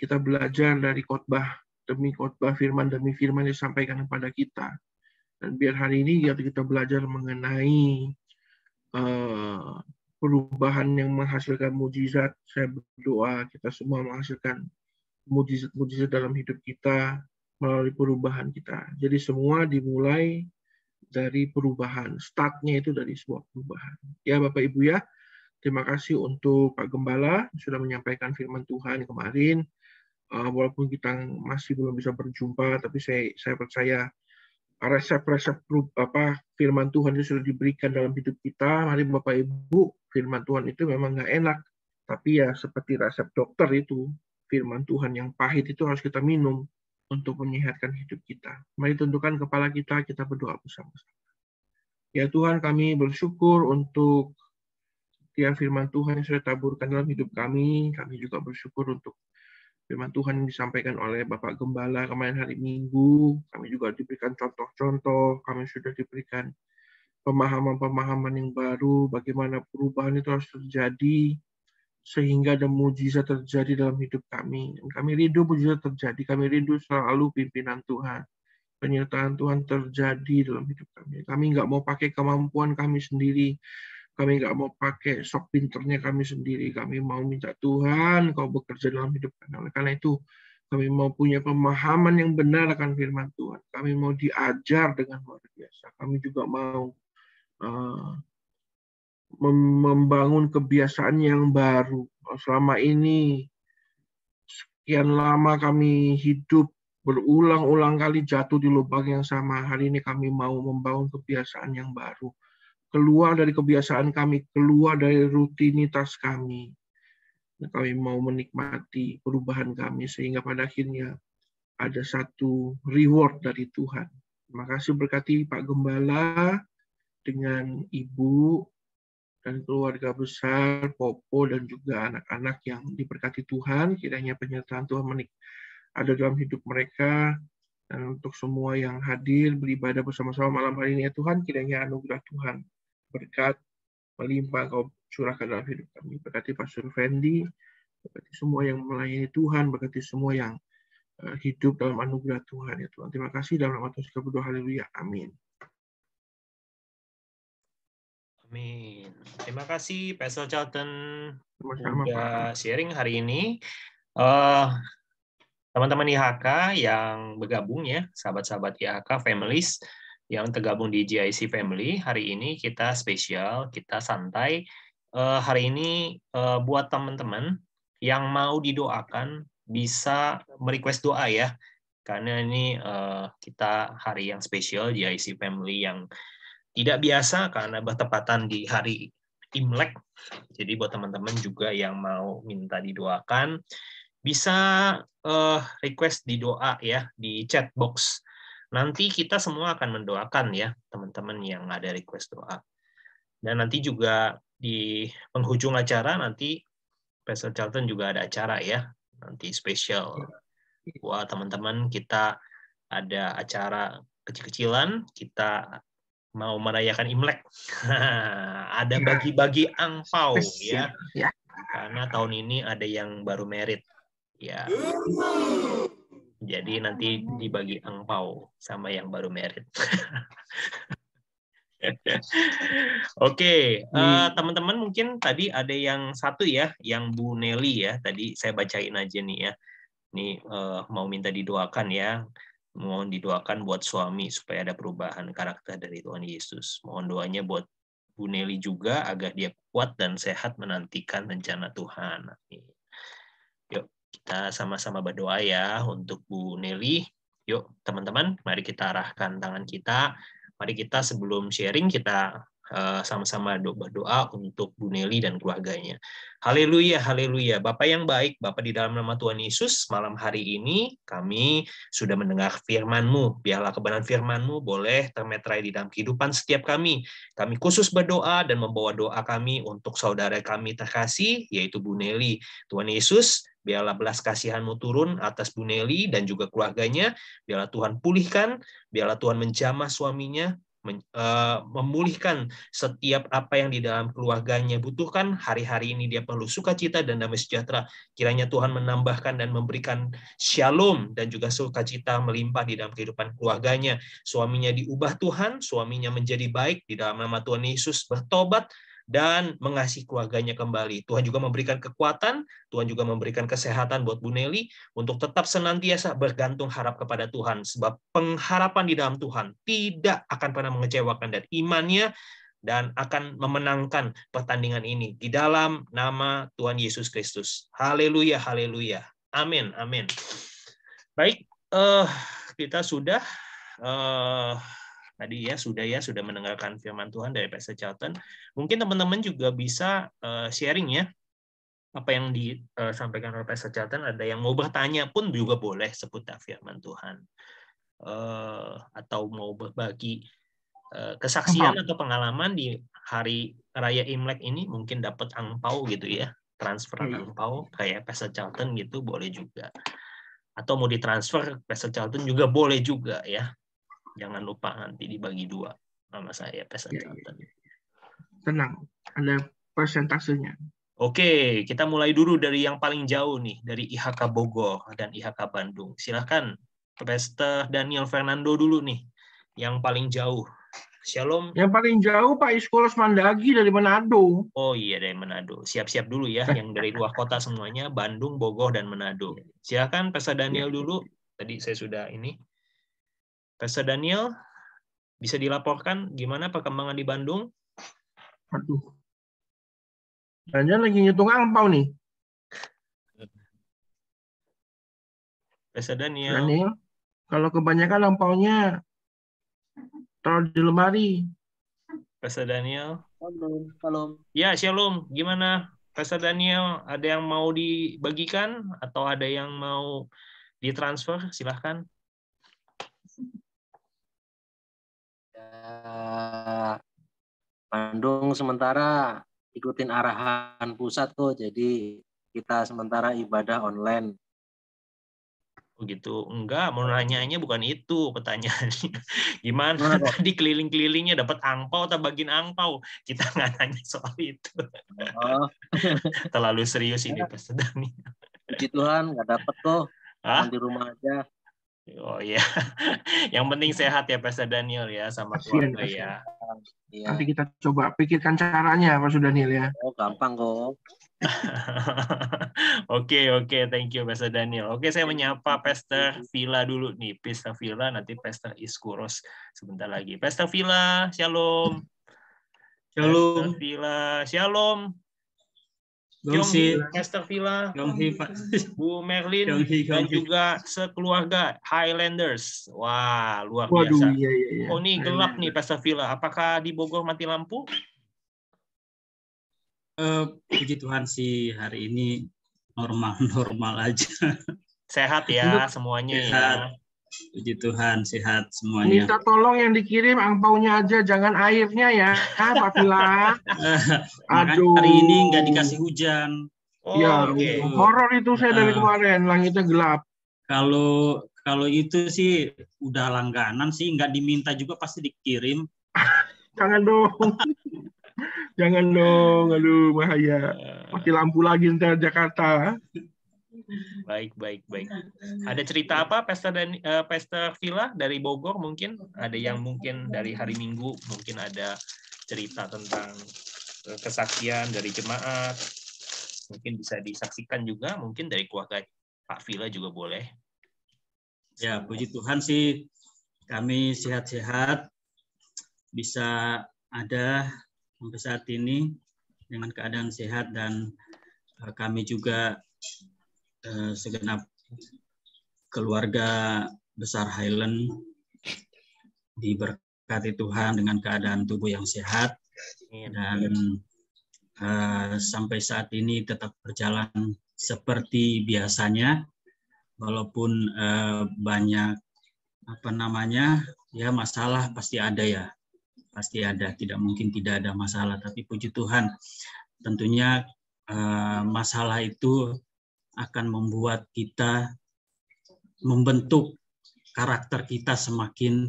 kita belajar dari khotbah demi khotbah, firman demi firman yang disampaikan kepada kita. Dan biar hari ini kita belajar mengenai perubahan yang menghasilkan mujizat. Saya berdoa kita semua menghasilkan mujizat-mujizat dalam hidup kita melalui perubahan kita. Jadi semua dimulai dari perubahan. Startnya itu dari sebuah perubahan. Ya Bapak Ibu ya, terima kasih untuk Pak Gembala sudah menyampaikan firman Tuhan kemarin. Walaupun kita masih belum bisa berjumpa, tapi saya percaya resep-resep firman Tuhan itu sudah diberikan dalam hidup kita. Mari Bapak Ibu, firman Tuhan itu memang nggak enak, tapi ya seperti resep dokter itu, firman Tuhan yang pahit itu harus kita minum untuk menyehatkan hidup kita. Mari tundukkan kepala kita berdoa bersama-sama. Ya Tuhan, kami bersyukur untuk setiap firman Tuhan yang sudah taburkan dalam hidup kami. Kami juga bersyukur untuk firman Tuhan yang disampaikan oleh Bapak Gembala kemarin hari Minggu. Kami juga diberikan contoh-contoh, kami sudah diberikan pemahaman-pemahaman yang baru, bagaimana perubahan itu harus terjadi, sehingga ada mujizat terjadi dalam hidup kami. Dan kami rindu mujizat terjadi, kami rindu selalu pimpinan Tuhan. Penyertaan Tuhan terjadi dalam hidup kami. Kami nggak mau pakai kemampuan kami sendiri, kami nggak mau pakai sok pinternya kami sendiri. Kami mau minta Tuhan, Kau bekerja dalam hidup kami. Oleh karena itu, kami mau punya pemahaman yang benar akan firman Tuhan. Kami mau diajar dengan luar biasa. Kami juga mau membangun kebiasaan yang baru. Selama ini sekian lama kami hidup berulang-ulang kali jatuh di lubang yang sama. Hari ini kami mau membangun kebiasaan yang baru. Keluar dari kebiasaan kami, keluar dari rutinitas kami. Kami mau menikmati perubahan kami sehingga pada akhirnya ada satu reward dari Tuhan. Terima kasih berkati Pak Gembala dengan Ibu dan keluarga besar, Popo, dan juga anak-anak yang diberkati Tuhan. Kiranya penyertaan Tuhan ada dalam hidup mereka. Dan untuk semua yang hadir beribadah bersama-sama malam hari ini, ya Tuhan, kiranya anugerah Tuhan berkat melimpah Kau curahkan dalam hidup kami. Berkati Pastor Fendi, berkati semua yang melayani Tuhan, berkati semua yang hidup dalam anugerah Tuhan, ya Tuhan. Terima kasih dalam nama Tuhan kita berdoa, haleluya, amin. Amin. Terima kasih Pastor Charlton Sama-sama, udah Pak. sharing hari ini. Teman-teman IHK yang bergabung ya, sahabat-sahabat IHK families yang tergabung di GIC Family, hari ini kita spesial, kita santai. Hari ini buat teman-teman yang mau didoakan bisa merequest doa ya, karena ini kita hari yang spesial GIC Family yang tidak biasa karena bertepatan di hari Imlek. Jadi buat teman-teman juga yang mau minta didoakan, bisa request di doa ya, di chat box. Nanti kita semua akan mendoakan ya, teman-teman yang ada request doa. Dan nanti juga di penghujung acara, nanti Pastor Charlton juga ada acara ya, nanti spesial. Buat teman-teman kita ada acara kecil-kecilan, kita mau merayakan Imlek. Ada bagi-bagi angpau ya. Karena tahun ini ada yang baru merit. Ya. Jadi nanti dibagi angpau sama yang baru merit. Oke, teman-teman mungkin tadi ada yang satu ya, yang Bu Nelly ya. Tadi saya bacain aja nih ya. Ini mau minta didoakan ya. Mohon didoakan buat suami supaya ada perubahan karakter dari Tuhan Yesus. Mohon doanya buat Bu Nelly juga agar dia kuat dan sehat menantikan rencana Tuhan. Yuk kita sama-sama berdoa ya untuk Bu Nelly. Yuk teman-teman, mari kita arahkan tangan kita. Mari kita sebelum sharing kita sama-sama berdoa untuk Bu Nelly dan keluarganya. Haleluya, haleluya. Bapa yang baik, Bapa di dalam nama Tuhan Yesus, malam hari ini kami sudah mendengar firman-Mu. Biarlah kebenaran firman-Mu boleh termeterai di dalam kehidupan setiap kami. Kami khusus berdoa dan membawa doa kami untuk saudara kami terkasih, yaitu Bu Nelly. Tuhan Yesus, biarlah belas kasihan-Mu turun atas Bu Nelly dan juga keluarganya. Biarlah Tuhan pulihkan, biarlah Tuhan menjamah suaminya, memulihkan setiap apa yang di dalam keluarganya butuhkan. Hari-hari ini dia perlu sukacita dan damai sejahtera. Kiranya Tuhan menambahkan dan memberikan shalom dan juga sukacita melimpah di dalam kehidupan keluarganya. Suaminya diubah Tuhan, suaminya menjadi baik di dalam nama Tuhan Yesus, bertobat dan mengasihi keluarganya kembali. Tuhan juga memberikan kekuatan, Tuhan juga memberikan kesehatan buat Bu Nelly untuk tetap senantiasa bergantung harap kepada Tuhan, sebab pengharapan di dalam Tuhan tidak akan pernah mengecewakan, dan imannya dan akan memenangkan pertandingan ini di dalam nama Tuhan Yesus Kristus. Haleluya, haleluya. Amin, amin. Baik, kita sudah tadi ya sudah mendengarkan firman Tuhan dari Pastor Charlton. Mungkin teman-teman juga bisa sharing ya apa yang disampaikan oleh Pastor Charlton. Ada yang mau bertanya pun juga boleh seputar firman Tuhan, atau mau berbagi kesaksian atau pengalaman di hari raya Imlek ini, mungkin dapat angpau gitu ya, transferan angpau kayak Pastor Charlton gitu boleh juga, atau mau ditransfer Pastor Charlton juga boleh juga ya. Jangan lupa nanti dibagi 2 sama saya, Pastor Charlton. Tenang, ada persentasenya. Oke, kita mulai dulu dari yang paling jauh nih, dari IHK Bogor dan IHK Bandung. Silakan, Pastor Daniel Fernando dulu nih, yang paling jauh. Shalom. Yang paling jauh Pak Iskolas Mandagi dari Manado. Oh iya, dari Manado. Siap-siap dulu ya, yang dari luar kota semuanya, Bandung, Bogor, dan Manado. Silakan, Pastor Daniel dulu. Tadi saya sudah ini. Pastor Daniel, bisa dilaporkan gimana perkembangan di Bandung? Aduh, Jangan lagi ngitung angpau nih. Pastor Daniel. Daniel, kalau kebanyakan angpaunya taruh di lemari. Pastor Daniel. Shalom. Ya, Shalom. Gimana? Pastor Daniel, ada yang mau dibagikan atau ada yang mau ditransfer? Silahkan. Ya, Bandung sementara ikutin arahan pusat kok, jadi kita sementara ibadah online. Begitu. Enggak, mau nanyanya bukan itu pertanyaannya. Gimana tadi keliling-kelilingnya dapat angpau atau bagiin angpau? Kita nggak nanya soal itu. Oh. Terlalu serius ini Pastor Daniel. Puji Tuhan, nggak dapat kok. Hah? Di rumah aja. Oh iya. Yang penting sehat ya Pastor Daniel ya sama keluarga ya. Iya. Nanti kita coba pikirkan caranya, Pak Daniel ya. Oh, gampang kok. Oke, thank you Pastor Daniel. Oke, saya menyapa Pastor Villa dulu nih. Pastor Villa, nanti Pastor Iskuros sebentar lagi. Pastor Villa, Shalom. Shalom. Pastor Villa, Shalom. Gongsi. Pastor Villa, Gongsi, Bu Merlin, Gongsi. dan juga sekeluarga Highlanders. Wah, luar Waduh, biasa. iya. Oh, ini gelap nih Pastor Villa. Apakah di Bogor mati lampu? Puji Tuhan sih hari ini normal aja. Sehat ya semuanya sehat. ya. Puji Tuhan sehat semuanya. Minta tolong yang dikirim angpaunya aja, jangan airnya ya, Pak Villa. Makanya hari ini nggak dikasih hujan. Oh, ya, okay. Horor itu saya dari kemarin, langitnya gelap. Kalau itu sih udah langganan sih, nggak diminta juga pasti dikirim. Jangan dong. Jangan dong, aduh bahaya. Mati lampu lagi ntar Jakarta. Baik. Ada cerita apa Pastor Villa dari Bogor mungkin? Ada yang mungkin dari hari Minggu, mungkin ada cerita tentang kesaksian dari jemaat. Mungkin bisa disaksikan juga, mungkin dari keluarga Pak Villa juga boleh. Ya, puji Tuhan sih kami sehat-sehat, bisa ada sampai saat ini dengan keadaan sehat, dan kami juga segenap keluarga besar Highland diberkati Tuhan dengan keadaan tubuh yang sehat, dan sampai saat ini tetap berjalan seperti biasanya, walaupun banyak masalah pasti ada ya. Pasti ada, tidak mungkin tidak ada masalah. Tapi puji Tuhan, tentunya masalah itu akan membuat kita membentuk karakter kita semakin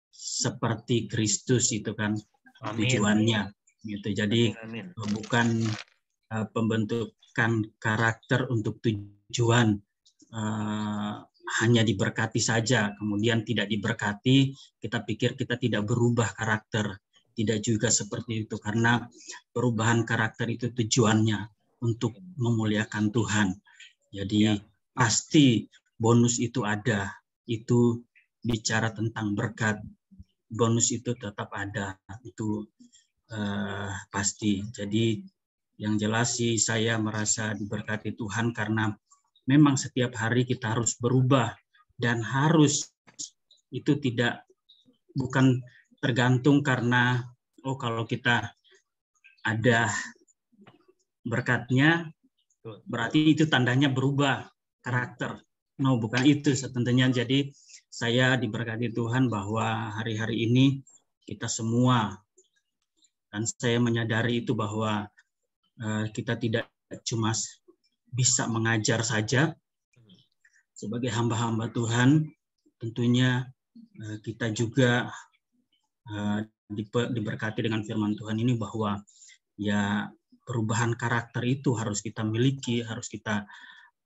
seperti Kristus, itu kan. Amin. Tujuannya. Gitu. Jadi amin. Bukan pembentukan karakter untuk tujuan hanya diberkati saja, kemudian tidak diberkati, kita pikir kita tidak berubah karakter. Tidak juga seperti itu, karena perubahan karakter itu tujuannya untuk memuliakan Tuhan. Jadi pasti bonus itu ada, itu bicara tentang berkat, bonus itu tetap ada, itu pasti. Jadi yang jelas sih saya merasa diberkati Tuhan karena memang setiap hari kita harus berubah, dan harus itu bukan tergantung karena kalau kita ada berkatnya berarti itu tandanya berubah karakter. No, bukan itu tentunya. Jadi saya diberkati Tuhan bahwa hari-hari ini kita semua, dan saya menyadari itu bahwa kita tidak cuma bisa mengajar saja sebagai hamba-hamba Tuhan, tentunya kita juga diberkati dengan firman Tuhan ini bahwa ya perubahan karakter itu harus kita miliki, harus kita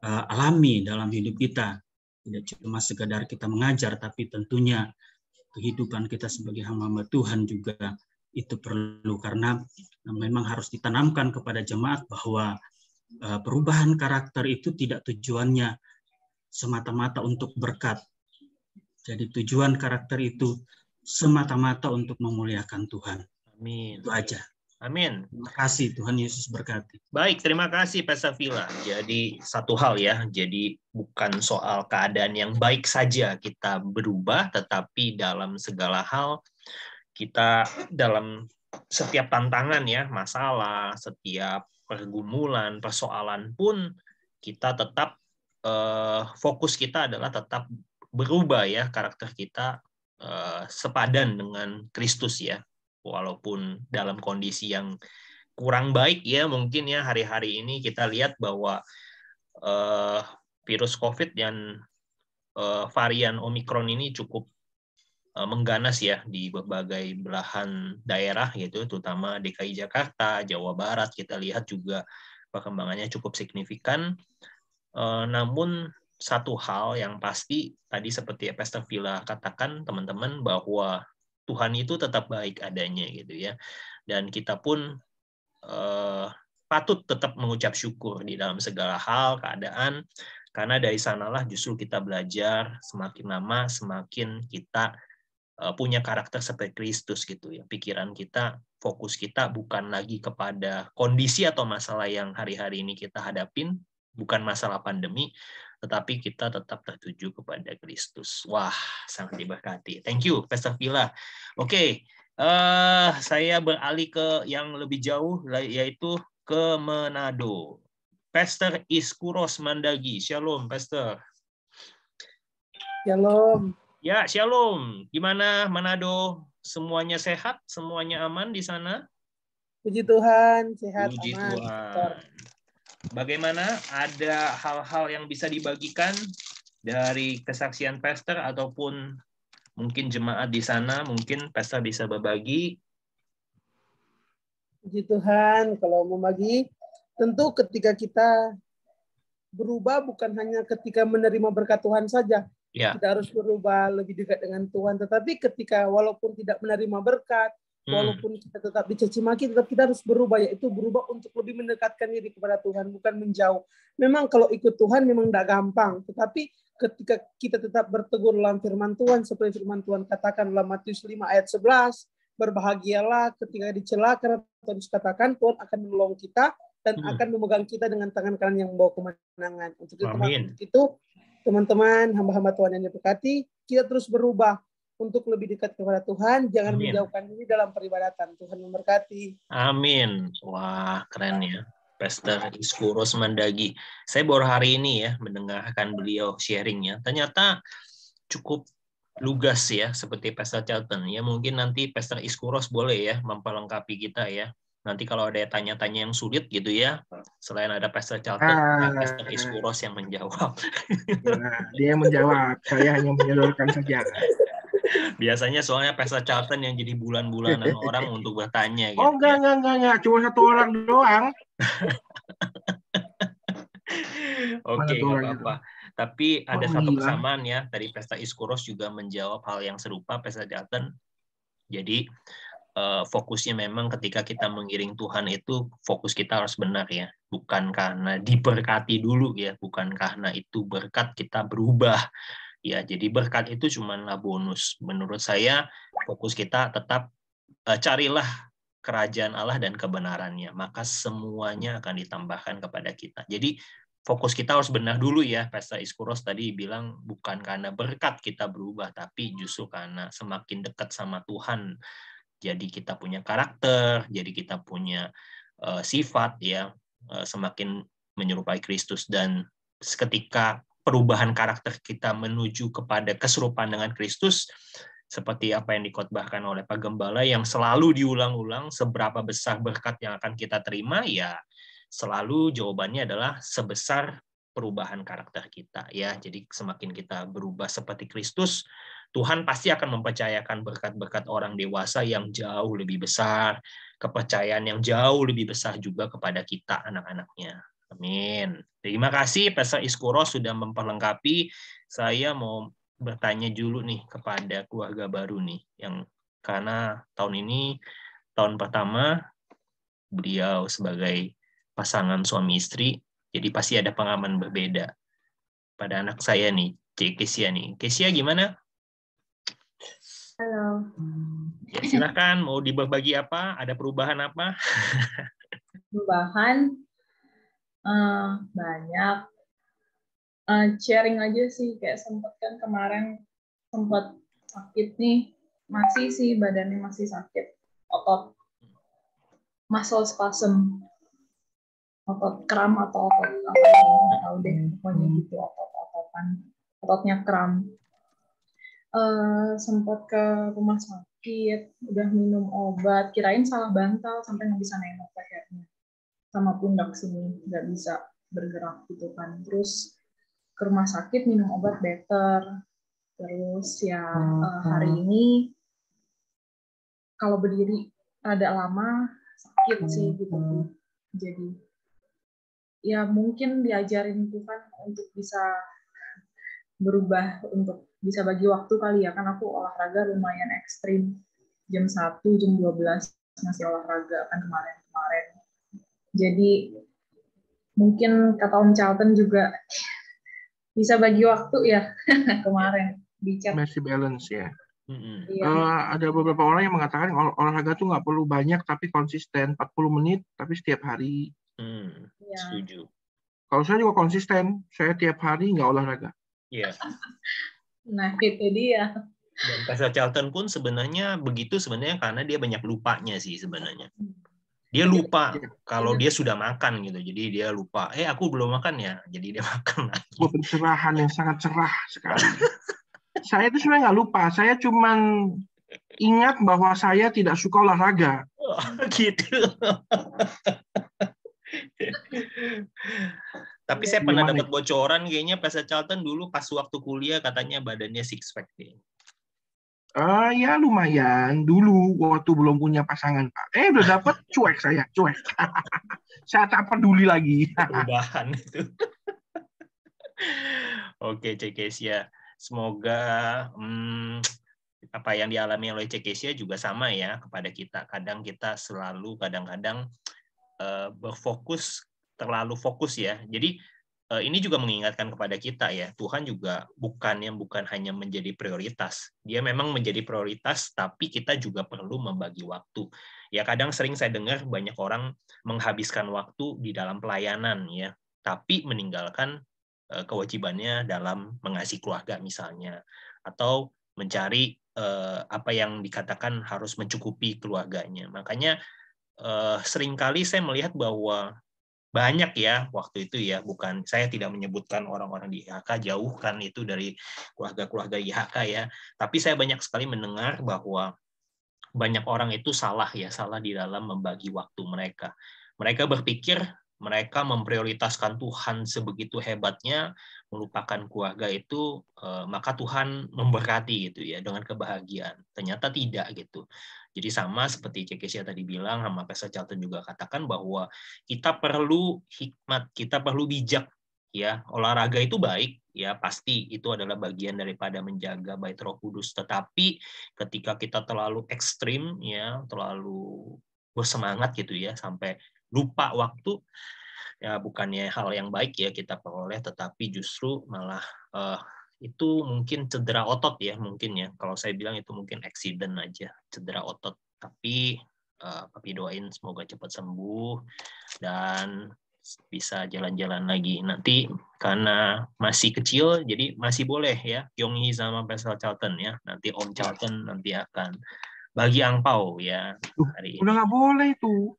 alami dalam hidup kita. Tidak cuma sekedar kita mengajar, tapi tentunya kehidupan kita sebagai hamba-hamba Tuhan juga itu perlu, karena memang harus ditanamkan kepada jemaat bahwa perubahan karakter itu tidak tujuannya semata-mata untuk berkat. Jadi tujuan karakter itu semata-mata untuk memuliakan Tuhan. Amin. Itu aja. Amin. Terima kasih, Tuhan Yesus berkati. Baik, terima kasih Pastor Villa. Jadi satu hal ya, jadi bukan soal keadaan yang baik saja kita berubah, tetapi dalam segala hal kita dalam setiap tantangan ya, masalah, setiap pergumulan, persoalan pun kita tetap fokus kita adalah tetap berubah ya, karakter kita sepadan dengan Kristus ya. Walaupun dalam kondisi yang kurang baik ya, mungkin ya hari-hari ini kita lihat bahwa virus COVID dan varian Omikron ini cukup mengganas ya di berbagai belahan daerah gitu, terutama DKI Jakarta, Jawa Barat. Kita lihat juga perkembangannya cukup signifikan. Namun satu hal yang pasti tadi seperti Pastor Villa katakan teman-teman, bahwa Tuhan itu tetap baik adanya gitu ya, dan kita pun patut tetap mengucap syukur di dalam segala hal keadaan, karena dari sanalah justru kita belajar semakin lama semakin kita punya karakter seperti Kristus gitu ya. Pikiran kita, fokus kita bukan lagi kepada kondisi atau masalah yang hari-hari ini kita hadapin, bukan masalah pandemi, tetapi kita tetap tertuju kepada Kristus. Wah, sangat diberkati. Thank you, Pastor Villa. Oke, saya beralih ke yang lebih jauh, yaitu ke Manado. Pastor Iskuros Mandagi. Shalom, Pastor. Shalom. Ya, shalom. Gimana Manado? Semuanya sehat? Semuanya aman di sana? Puji Tuhan, sehat, Puji aman. Tuhan. Bagaimana? Ada hal-hal yang bisa dibagikan dari kesaksian Pastor ataupun mungkin jemaat di sana? Mungkin Pastor bisa berbagi. Puji Tuhan, kalau mau bagi, tentu ketika kita berubah bukan hanya ketika menerima berkat Tuhan saja. Ya. Kita harus berubah lebih dekat dengan Tuhan. Tetapi ketika walaupun tidak menerima berkat, walaupun kita tetap dicaci maki, tetap kita harus berubah, yaitu berubah untuk lebih mendekatkan diri kepada Tuhan, bukan menjauh. Memang kalau ikut Tuhan memang tidak gampang, tetapi ketika kita tetap bertegur dalam firman Tuhan, seperti firman Tuhan katakan dalam Matius 5 ayat 11, berbahagialah ketika dicela, karena Tuhan katakan Tuhan akan menolong kita dan akan memegang kita dengan tangan kanan yang membawa kemenangan. Untuk itu, teman-teman, hamba-hamba Tuhan yang diberkati, kita terus berubah untuk lebih dekat kepada Tuhan, jangan menjauhkan diri dalam peribadatan. Tuhan memberkati. Amin. Wah, keren ya. Pastor Iskuros Mandagi. Saya baru hari ini ya mendengarkan beliau sharingnya. Ternyata cukup lugas ya, seperti Pastor Charlton. Ya mungkin nanti Pastor Iskuros boleh ya memperlengkapi kita ya. Nanti kalau ada tanya-tanya yang sulit gitu ya, selain ada Pastor Charlton, Pastor Iskuros yang menjawab. Nah, dia yang menjawab, saya hanya menyodorkan saja. Biasanya soalnya Pastor Charlton yang jadi bulan-bulanan orang untuk bertanya gitu. Oh, enggak. Cuma satu orang doang. Oke, nggak apa-apa. Tapi ada satu kesamaan ya, dari Pastor Iskuros juga menjawab hal yang serupa, Pastor Charlton. Jadi, fokusnya memang ketika kita mengiring Tuhan itu, fokus kita harus benar ya. Bukan karena diberkati dulu ya, bukan karena itu berkat kita berubah. Ya, jadi berkat itu cumanlah bonus. Menurut saya, fokus kita tetap carilah kerajaan Allah dan kebenarannya, maka semuanya akan ditambahkan kepada kita. Jadi fokus kita harus benar dulu ya. Pastor Iskuros tadi bilang bukan karena berkat kita berubah, tapi justru karena semakin dekat sama Tuhan. Jadi kita punya karakter, jadi kita punya sifat ya, semakin menyerupai Kristus, dan ketika perubahan karakter kita menuju kepada keserupaan dengan Kristus, seperti apa yang dikhotbahkan oleh Pak Gembala yang selalu diulang-ulang, seberapa besar berkat yang akan kita terima, ya selalu jawabannya adalah sebesar perubahan karakter kita ya. Jadi semakin kita berubah seperti Kristus, Tuhan pasti akan mempercayakan berkat-berkat orang dewasa yang jauh lebih besar, kepercayaan yang jauh lebih besar juga kepada kita anak-anaknya. Amin. Terima kasih Pastor Iskuros sudah memperlengkapi. Saya mau bertanya dulu nih kepada keluarga baru nih, yang karena tahun ini tahun pertama beliau sebagai pasangan suami istri, jadi pasti ada pengalaman berbeda. Pada anak saya nih, Kesia nih. Kesia gimana? Halo. Ya, silakan mau dibagi apa? Ada perubahan apa? Perubahan banyak. Sharing aja sih, kayak sempet kan kemarin sempat sakit nih, masih sih badannya masih sakit, otot muscle spasm, otot kram atau otot apa ya, nggak tahu deh, pokoknya gitu, otot-ototan, ototnya kram. Sempat ke rumah sakit, udah minum obat, kirain salah bantal sampai nggak bisa nengok lehernya, sama pundak sini nggak bisa bergerak gitu kan. Terus ke rumah sakit minum obat better. Terus ya hari ini kalau berdiri rada lama sakit sih gitu. Jadi ya mungkin diajarin Tuhan untuk bisa berubah, untuk bisa bagi waktu kali ya, kan aku olahraga lumayan ekstrim. Jam 1, jam 12 masih olahraga kan kemarin. Jadi mungkin kata Om Charlton juga bisa bagi waktu ya kemarin di chat. Masih balance ya. Iya. Ada beberapa orang yang mengatakan olahraga tuh nggak perlu banyak tapi konsisten, 40 menit tapi setiap hari. Ya. Setuju. Kalau saya juga konsisten, saya tiap hari nggak olahraga. Iya. Nah itu dia. Dan Pastor Charlton pun sebenarnya begitu sebenarnya karena dia banyak lupanya sih sebenarnya. Dia lupa kalau dia sudah makan gitu. Jadi dia lupa, aku belum makan ya. Jadi dia makan lagi. Pencerahan yang sangat cerah sekali. Saya itu sebenarnya nggak lupa. Saya cuman ingat bahwa saya tidak suka olahraga. Oh, gitu. Tapi saya pernah dapat bocoran kayaknya Pastor Charlton dulu pas waktu kuliah katanya badannya six pack. Ya lumayan dulu waktu belum punya pasangan Pak. Udah dapat cuek saya, cuek. Saya tak peduli lagi. Perubahan itu. Oke, Cekesia. Semoga apa yang dialami oleh Cekesia juga sama ya kepada kita. Kadang kita selalu kadang-kadang berfokus, terlalu fokus ya. Jadi ini juga mengingatkan kepada kita ya, Tuhan juga bukan hanya menjadi prioritas. Dia memang menjadi prioritas, tapi kita juga perlu membagi waktu. Ya kadang sering saya dengar banyak orang menghabiskan waktu di dalam pelayanan ya, tapi meninggalkan kewajibannya dalam mengasihi keluarga misalnya, atau mencari apa yang dikatakan harus mencukupi keluarganya. Makanya seringkali saya melihat bahwa banyak ya waktu itu ya, bukan saya tidak menyebutkan orang-orang di IHK, jauhkan itu dari keluarga-keluarga IHK ya, tapi saya banyak sekali mendengar bahwa banyak orang itu salah di dalam membagi waktu mereka. Mereka berpikir mereka memprioritaskan Tuhan sebegitu hebatnya, melupakan keluarga itu, maka Tuhan memberkati gitu ya dengan kebahagiaan. Ternyata tidak gitu. Jadi sama seperti Cekesia tadi bilang, sama Pastor Charlton juga katakan bahwa kita perlu hikmat, kita perlu bijak ya. Olahraga itu baik ya, pasti itu adalah bagian daripada menjaga bait Roh Kudus, tetapi ketika kita terlalu ekstrim ya, terlalu bersemangat gitu ya sampai lupa waktu, ya bukannya hal yang baik ya kita peroleh, tetapi justru malah itu mungkin cedera otot ya, mungkin ya. Kalau saya bilang itu mungkin accident aja, cedera otot. Tapi Papi doain semoga cepat sembuh dan bisa jalan-jalan lagi. Nanti karena masih kecil, jadi masih boleh ya, Yonghi sama Pastor Charlton ya. Nanti Om Charlton nanti akan bagi angpau ya hari ini. Udah nggak boleh tuh.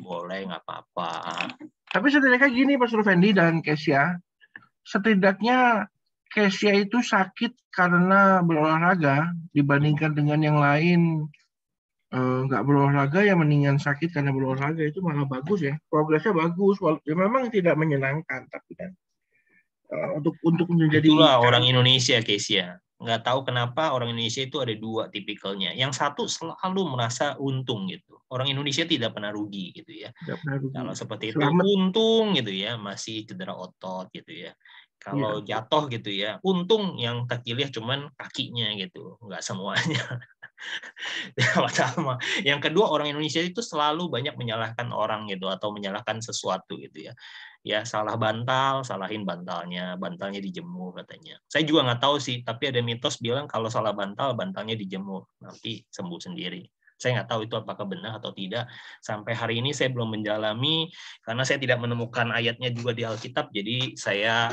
Boleh, nggak apa-apa. Tapi setidaknya gini Pastor Fendi dan Kesia, setidaknya Kesia itu sakit karena berolahraga dibandingkan dengan yang lain nggak berolahraga, ya mendingan sakit karena berolahraga, itu malah bagus ya, progresnya bagus, ya memang tidak menyenangkan tapi kan untuk menjadi itulah orang Indonesia Kesia. Nggak tahu kenapa orang Indonesia itu ada dua tipikalnya. Yang satu selalu merasa untung gitu. Orang Indonesia tidak pernah rugi gitu ya. Kalau seperti itu untung gitu ya, masih cedera otot gitu ya. Kalau jatuh gitu ya, untung yang terpilih cuman kakinya gitu, nggak semuanya. Yang pertama. Yang kedua, orang Indonesia itu selalu banyak menyalahkan orang gitu atau menyalahkan sesuatu gitu ya. Ya salah bantal, salahin bantalnya dijemur katanya. Saya juga nggak tahu sih, tapi ada mitos bilang kalau salah bantal, bantalnya dijemur, nanti sembuh sendiri. Saya nggak tahu itu apakah benar atau tidak. Sampai hari ini saya belum mendalami karena saya tidak menemukan ayatnya juga di Alkitab, jadi saya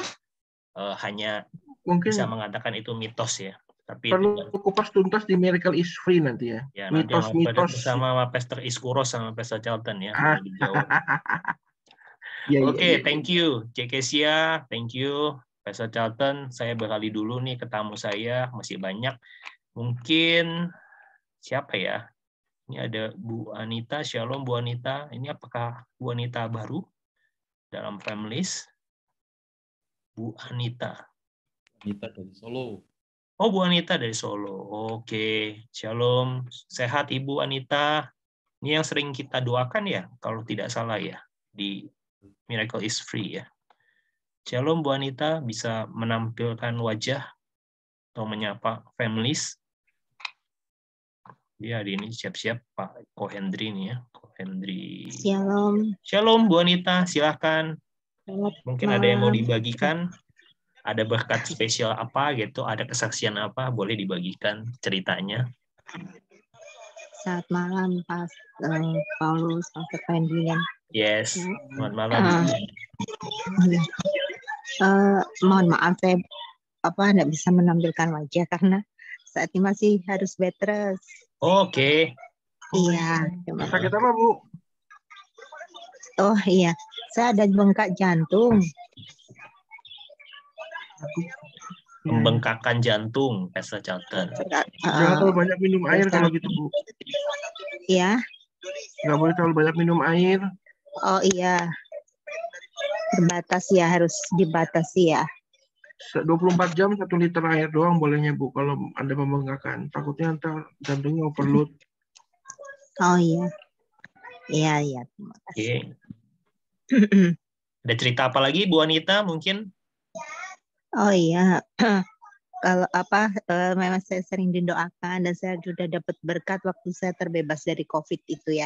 hanya Mungkin bisa mengatakan itu mitos ya. Tapi perlu kupas tuntas di Miracle is Free nanti ya. Ya, nanti Mitos-mitos bersama Pastor Iskuros sama Pastor Charlton ya. Oke, thank you. Cekesia, thank you. Pastor Charlton, saya beralih dulu nih ke tamu saya, masih banyak. Mungkin siapa ya? Ini ada Bu Anita, Shalom Bu Anita. Ini apakah Bu Anita baru dalam Families? Bu Anita. Anita dari Solo. Oh, Bu Anita dari Solo. Oke, Shalom. Sehat Ibu Anita. Ini yang sering kita doakan ya, kalau tidak salah ya, di Miracle is Free ya. Shalom Bu Anita, bisa menampilkan wajah atau menyapa Families. Ya, hari ini siap-siap Pak Kohendri nih ya. Kohendri. Shalom. Shalom Bu Anita, silakan. Mungkin ada yang mau dibagikan. Ada berkat spesial apa gitu, ada kesaksian apa, boleh dibagikan ceritanya. Selamat malam, Pak Paulus, Pastor Pandian. Yes, selamat malam. Mohon maaf, saya tidak bisa menampilkan wajah karena saat ini masih harus bed rest. Oke. Iya. Sakit apa, Bu? Oh iya, saya ada bengkak jantung. Pembengkakan jantung, Pastor Charlton. Jangan terlalu banyak minum air kalau gitu, Bu. Iya. Nggak boleh terlalu banyak minum air. Oh iya. Terbatas ya, harus dibatasi ya. 24 jam 1 liter air doang bolehnya, Bu, kalau ada pembengkakan. Takutnya ntar jantungnya overload. Oh iya. Iya, terima kasih. Oke. Ada cerita apa lagi, Bu Anita, mungkin? Oh iya, kalau memang saya sering didoakan dan saya sudah dapat berkat waktu saya terbebas dari COVID itu ya.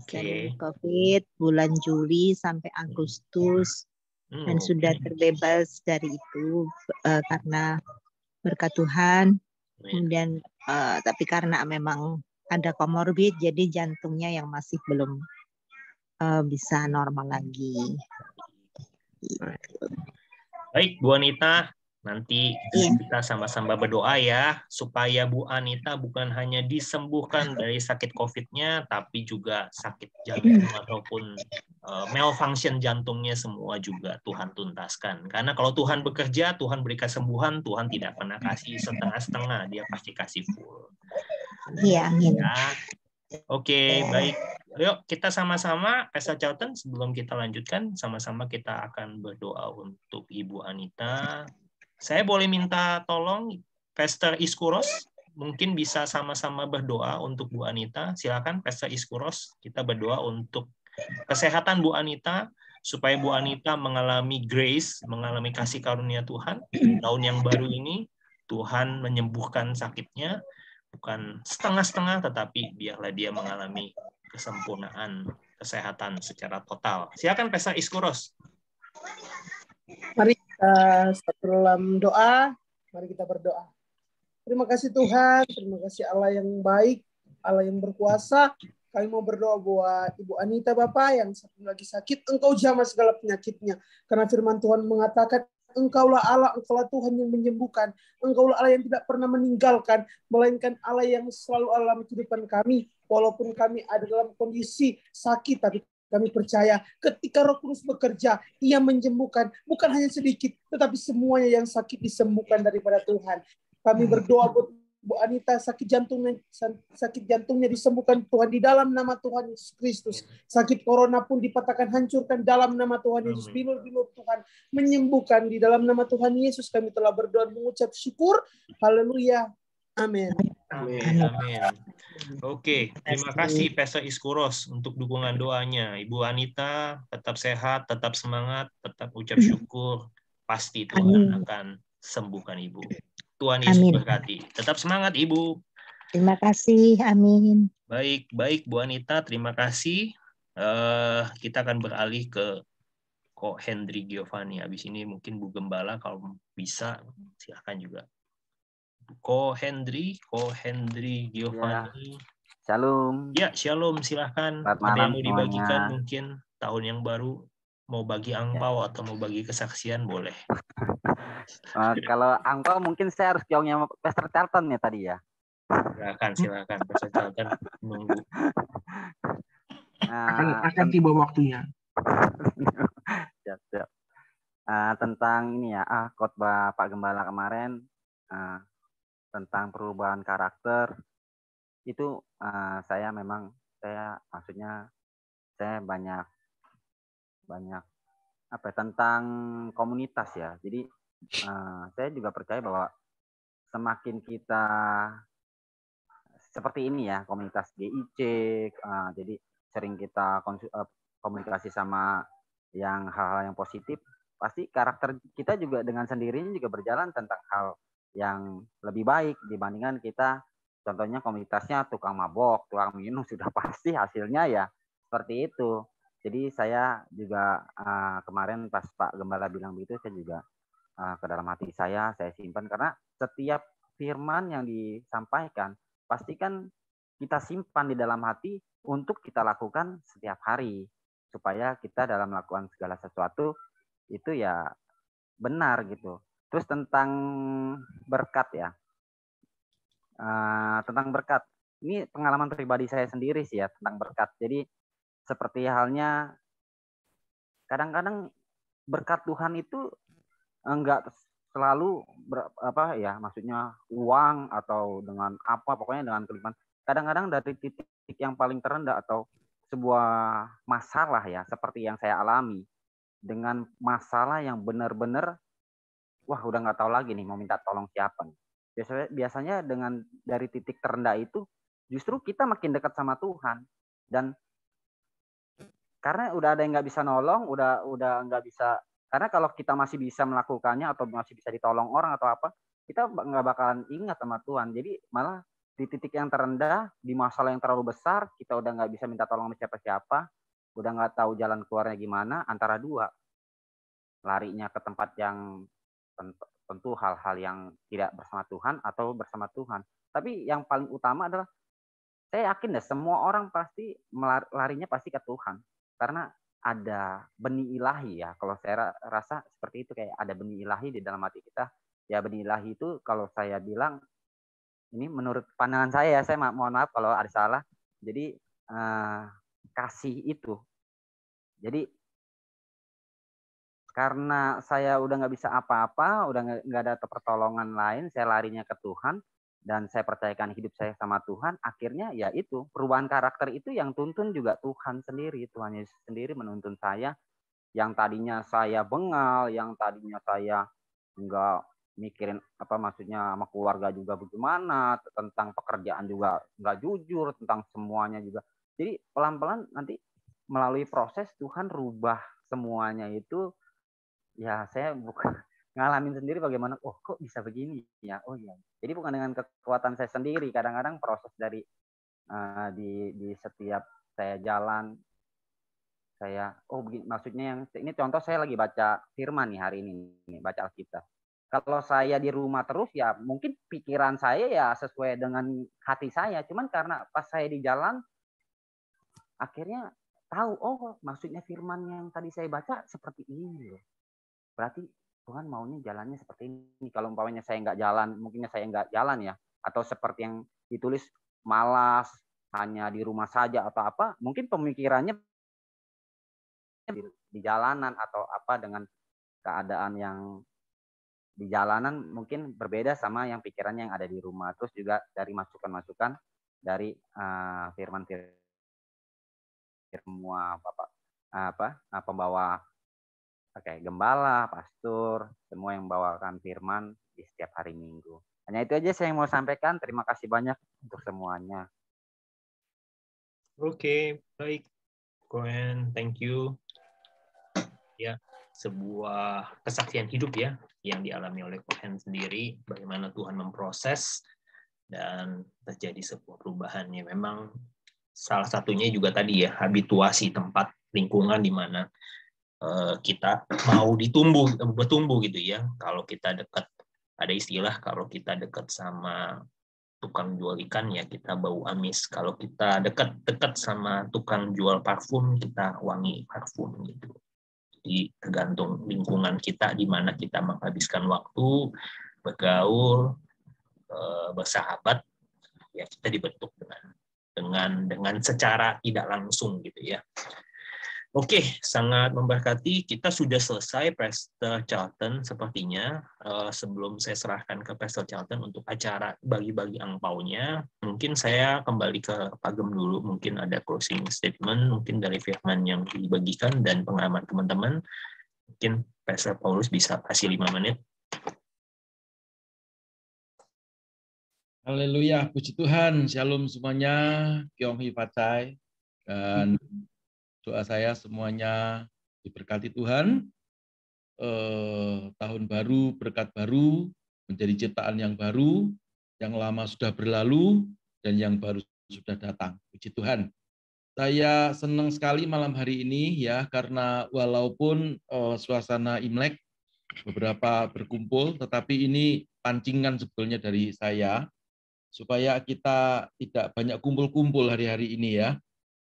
Dari COVID bulan Juli sampai Agustus dan sudah terbebas dari itu karena berkat Tuhan. Kemudian tapi karena memang ada komorbid, jadi jantungnya yang masih belum bisa normal lagi. Baik, Bu Anita, nanti kita sama-sama berdoa ya, supaya Bu Anita bukan hanya disembuhkan dari sakit COVID-nya, tapi juga sakit jantung ataupun malfunction jantungnya semua juga Tuhan tuntaskan. Karena kalau Tuhan bekerja, Tuhan beri kesembuhan, Tuhan tidak pernah kasih setengah-setengah, Dia pasti kasih full. Iya, amin. Ya. Oke, baik. Yuk kita sama-sama, Pastor Charlton, sebelum kita lanjutkan, sama-sama kita akan berdoa untuk Ibu Anita. Saya boleh minta tolong Pastor Iskuros, mungkin bisa sama-sama berdoa untuk Bu Anita. Silakan Pastor Iskuros, kita berdoa untuk kesehatan Bu Anita, supaya Bu Anita mengalami grace, mengalami kasih karunia Tuhan. Tahun yang baru ini, Tuhan menyembuhkan sakitnya, bukan setengah-setengah, tetapi biarlah dia mengalami kesempurnaan kesehatan secara total. Silakan Pastor Iskuros. Mari kita dalam doa, mari kita berdoa. Terima kasih Tuhan, terima kasih Allah yang baik, Allah yang berkuasa. Kami mau berdoa buat Ibu Anita Bapak yang lagi sakit, Engkau jamah segala penyakitnya. Karena firman Tuhan mengatakan, Engkaulah Allah, Engkaulah Tuhan yang menyembuhkan. Engkaulah Allah yang tidak pernah meninggalkan, melainkan Allah yang selalu Allah dalam kehidupan kami. Walaupun kami ada dalam kondisi sakit, tapi kami percaya ketika Roh Kudus bekerja, Ia menyembuhkan. Bukan hanya sedikit, tetapi semuanya yang sakit disembuhkan daripada Tuhan. Kami berdoa buat Bu Anita, sakit jantungnya disembuhkan Tuhan di dalam nama Tuhan Yesus Kristus. Sakit corona pun dipatahkan, hancurkan dalam nama Tuhan Yesus. Bilur-bilur Tuhan menyembuhkan di dalam nama Tuhan Yesus. Kami telah berdoa mengucap syukur. Haleluya. Amin. Amin. Amin. Oke, terima kasih Pastor Iskuros untuk dukungan doanya. Ibu Anita tetap sehat, tetap semangat, tetap ucap syukur. Pasti Tuhan akan sembuhkan Ibu. Tuhan Yesus berkati. Tetap semangat Ibu. Terima kasih, amin. Baik, Bu Anita, terima kasih. Kita akan beralih ke Ko Hendri Giovanni. Habis ini mungkin Bu Gembala kalau bisa silahkan juga. Ko Hendri Giovanni. Shalom. Ya, shalom, silahkan. Selamat Ada yang malam mau dibagikan semuanya. mungkin tahun yang baru, mau bagi angpau atau mau bagi kesaksian boleh. Kalau angpau mungkin saya harus jauhnya sama Pastor Charlton ya tadi ya. Silakan. Pastor Charlton menunggu. Akan tiba waktunya. Siap. Tentang ini ya, khotbah Pak Gembala kemarin tentang perubahan karakter itu saya maksudnya saya banyak tentang komunitas ya. Jadi saya juga percaya bahwa semakin kita seperti ini ya, komunitas GIC, jadi sering kita komunikasi sama yang hal-hal yang positif, pasti karakter kita juga dengan sendirinya juga berjalan tentang hal yang lebih baik dibandingkan kita, contohnya komunitasnya tukang mabok, tukang minum, sudah pasti hasilnya ya seperti itu. Jadi saya juga kemarin pas Pak Gembala bilang begitu, saya juga ke dalam hati saya simpan, karena setiap firman yang disampaikan pasti kan kita simpan di dalam hati untuk kita lakukan setiap hari, supaya kita dalam melakukan segala sesuatu itu ya benar gitu. Terus tentang berkat ya, tentang berkat, ini pengalaman pribadi saya sendiri sih ya tentang berkat. Jadi seperti halnya kadang-kadang berkat Tuhan itu enggak selalu maksudnya uang atau dengan apa, pokoknya dengan kelimpahan. Kadang-kadang dari titik yang paling terendah atau sebuah masalah ya, seperti yang saya alami, dengan masalah yang benar-benar udah nggak tahu lagi nih mau minta tolong siapa nih. Biasanya dengan dari titik terendah itu justru kita makin dekat sama Tuhan, dan karena udah ada yang nggak bisa nolong, udah nggak bisa. Karena kalau kita masih bisa melakukannya atau masih bisa ditolong orang atau apa, kita nggak bakalan ingat sama Tuhan. Jadi malah di titik yang terendah, di masalah yang terlalu besar, kita udah nggak bisa minta tolong sama siapa-siapa, udah nggak tahu jalan keluarnya gimana, antara dua. Larinya ke tempat yang tentu hal-hal yang tidak bersama Tuhan atau bersama Tuhan. Tapi yang paling utama adalah, saya yakin deh semua orang pasti larinya pasti ke Tuhan. Karena ada benih ilahi ya, kalau saya rasa seperti itu, kayak ada benih ilahi di dalam hati kita. Ya benih ilahi itu kalau saya bilang, ini menurut pandangan saya ya, saya mohon maaf kalau ada salah. Jadi kasih itu. Jadi karena saya udah nggak bisa apa-apa, udah nggak ada pertolongan lain, saya larinya ke Tuhan, dan saya percayakan hidup saya sama Tuhan, akhirnya ya itu, perubahan karakter itu yang tuntun juga Tuhan sendiri. Tuhan Yesus sendiri menuntun saya, yang tadinya saya bengal, yang tadinya saya nggak mikirin maksudnya sama keluarga juga bagaimana, tentang pekerjaan juga nggak jujur, tentang semuanya juga. Jadi pelan-pelan nanti melalui proses Tuhan rubah semuanya itu, ya saya bukan ngalamin sendiri bagaimana, kok bisa begini ya, iya. Jadi bukan dengan kekuatan saya sendiri, kadang-kadang proses dari di setiap saya jalan, saya begini, maksudnya yang ini contoh, saya lagi baca firman nih hari ini, baca Alkitab. Kalau saya di rumah terus ya mungkin pikiran saya ya sesuai dengan hati saya, cuman karena pas saya di jalan akhirnya tahu, maksudnya firman yang tadi saya baca seperti ini loh. Berarti Tuhan maunya jalannya seperti ini. Kalau umpamanya saya nggak jalan, mungkinnya saya nggak jalan ya. Atau seperti yang ditulis, malas, hanya di rumah saja atau apa, mungkin pemikirannya di jalanan atau apa, dengan keadaan yang di jalanan mungkin berbeda sama yang pikirannya yang ada di rumah. Terus juga dari masukan-masukan dari firman-firman semua pembawa, gembala, pastor, semua yang membawakan firman di setiap hari Minggu. Hanya itu aja saya mau sampaikan. Terima kasih banyak untuk semuanya. Oke, baik. Koen, thank you. Ya, sebuah kesaksian hidup ya yang dialami oleh Koen sendiri, bagaimana Tuhan memproses dan terjadi sebuah perubahan. Ya memang salah satunya juga tadi ya, habituasi tempat lingkungan di mana kita mau bertumbuh gitu ya. Kalau kita dekat, ada istilah kalau kita dekat sama tukang jual ikan ya kita bau amis. Kalau kita dekat sama tukang jual parfum kita wangi parfum gitu. Jadi tergantung lingkungan kita di mana kita menghabiskan waktu, bergaul, bersahabat, ya kita dibentuk dengan secara tidak langsung gitu ya. Oke, sangat memberkati. Kita sudah selesai Pastor Charlton sepertinya. Sebelum saya serahkan ke Pastor Charlton untuk acara bagi-bagi angpaunya, mungkin saya kembali ke Pagem dulu. Mungkin ada closing statement, mungkin dari firman yang dibagikan dan pengalaman teman-teman. Mungkin Pastor Paulus bisa kasih 5 menit. Haleluya, puji Tuhan. Shalom semuanya. Kyong Hee Pacai. Dan doa saya semuanya diberkati Tuhan. Tahun baru, berkat baru, menjadi ciptaan yang baru, yang lama sudah berlalu, dan yang baru sudah datang. Puji Tuhan. Saya senang sekali malam hari ini ya, karena walaupun suasana Imlek beberapa berkumpul, tetapi ini pancingan sebetulnya dari saya, supaya kita tidak banyak kumpul-kumpul hari-hari ini ya.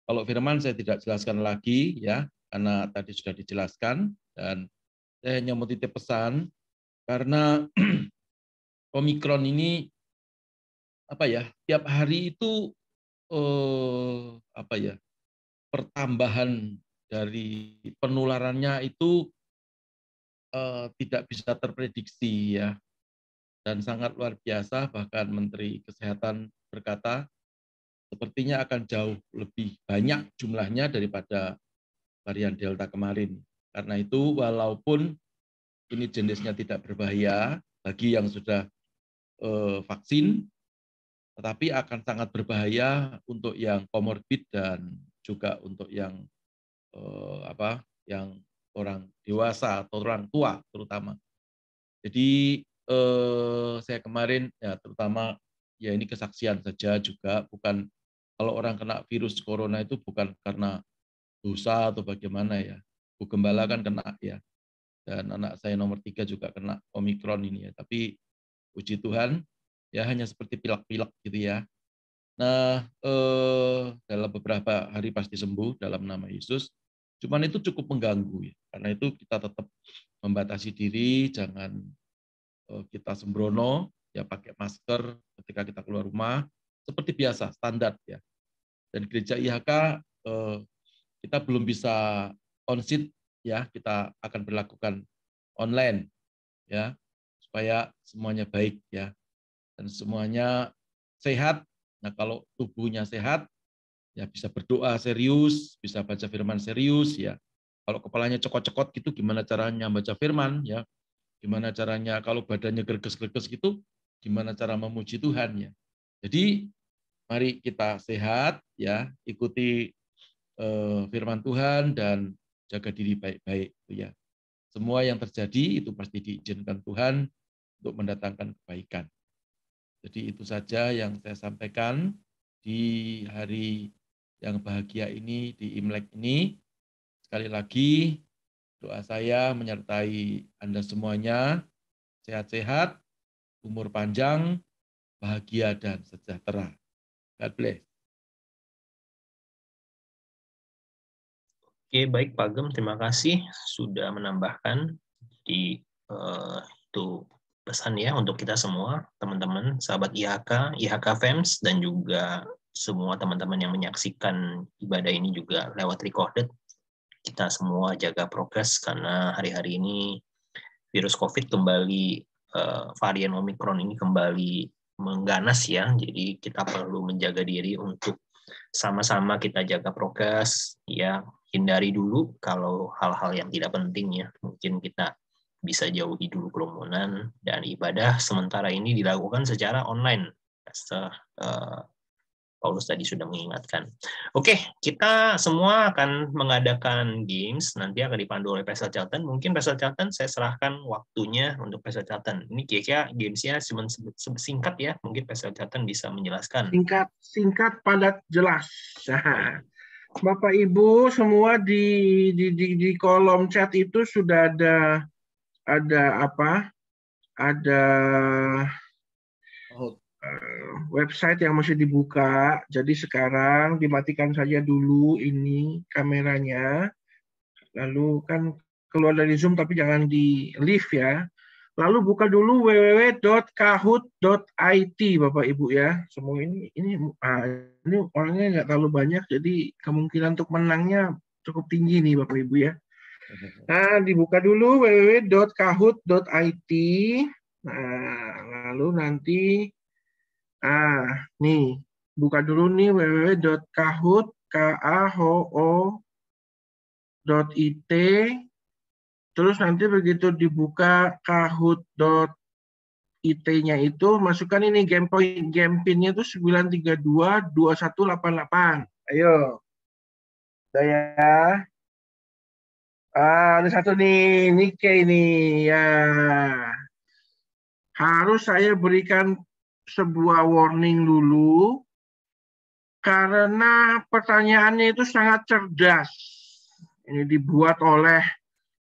Kalau firman saya tidak jelaskan lagi ya, karena tadi sudah dijelaskan, dan saya hanya mau titip pesan karena Omikron ini tiap hari itu pertambahan dari penularannya itu tidak bisa terprediksi ya, dan sangat luar biasa. Bahkan Menteri Kesehatan berkata sepertinya akan jauh lebih banyak jumlahnya daripada varian Delta kemarin. Karena itu walaupun ini jenisnya tidak berbahaya bagi yang sudah vaksin, tetapi akan sangat berbahaya untuk yang komorbid dan juga untuk yang yang orang dewasa atau orang tua terutama. Jadi saya kemarin ya terutama ya ini kesaksian saja juga, bukan kalau orang kena virus corona itu bukan karena dosa atau bagaimana ya. Bu Gembala kan kena ya, dan anak saya nomor 3 juga kena Omikron ini ya. Tapi puji Tuhan ya hanya seperti pilek-pilek gitu ya. Nah dalam beberapa hari pasti sembuh dalam nama Yesus. Cuman itu cukup mengganggu ya. Karena itu kita tetap membatasi diri, jangan kita sembrono ya, pakai masker ketika kita keluar rumah seperti biasa standar ya. Dan gereja IHK kita belum bisa on-site ya, kita akan berlakukan online ya, supaya semuanya baik ya, dan semuanya sehat. Nah kalau tubuhnya sehat ya bisa berdoa serius, bisa baca firman serius ya. Kalau kepalanya cokot-cokot gitu gimana caranya baca firman ya, gimana caranya kalau badannya gerges-gerges gitu gimana cara memuji Tuhan ya. Jadi mari kita sehat ya, ikuti firman Tuhan dan jaga diri baik-baik ya. Semua yang terjadi itu pasti diizinkan Tuhan untuk mendatangkan kebaikan. Jadi itu saja yang saya sampaikan di hari yang bahagia ini, di Imlek ini. Sekali lagi doa saya menyertai Anda semuanya, sehat-sehat, umur panjang, bahagia dan sejahtera. God bless. Oke, baik Pak Gem, terima kasih sudah menambahkan di itu pesan ya untuk kita semua, teman-teman, sahabat IHK, IHK Fans, dan juga semua teman-teman yang menyaksikan ibadah ini juga lewat recorded. Kita semua jaga prokes karena hari-hari ini virus COVID kembali, varian Omikron ini kembali mengganas ya, jadi kita perlu menjaga diri untuk sama-sama kita jaga prokes ya. Hindari dulu kalau hal-hal yang tidak penting ya. Mungkin kita bisa jauhi dulu kerumunan, dan ibadah sementara ini dilakukan secara online. Paulus tadi sudah mengingatkan. Oke, kita semua akan mengadakan games, nanti akan dipandu oleh Pastor Charlton. Mungkin Pastor Charlton saya serahkan waktunya untuk Pastor Charlton. Ini kira-kira gamesnya cuma singkat ya, mungkin Pastor Charlton bisa menjelaskan. Singkat, padat, jelas. Bapak Ibu semua di kolom chat itu sudah ada apa? Ada website yang masih dibuka. Jadi sekarang dimatikan saja dulu ini kameranya. Lalu kan keluar dari Zoom tapi jangan di leave ya. Lalu buka dulu www.kahoot.it Bapak Ibu ya. Semua ini orangnya nggak terlalu banyak jadi kemungkinan untuk menangnya cukup tinggi nih Bapak Ibu ya. Nah, dibuka dulu www.kahoot.it. Nah, lalu nanti nih buka dulu nih www.kahoot.it. Terus nanti begitu dibuka kahoot.it-nya itu masukkan ini game pin-nya itu 9322188. Ayo. Udah ya. Ada satu nih, Nike ini ya. Harus saya berikan sebuah warning dulu karena pertanyaannya itu sangat cerdas. Ini dibuat oleh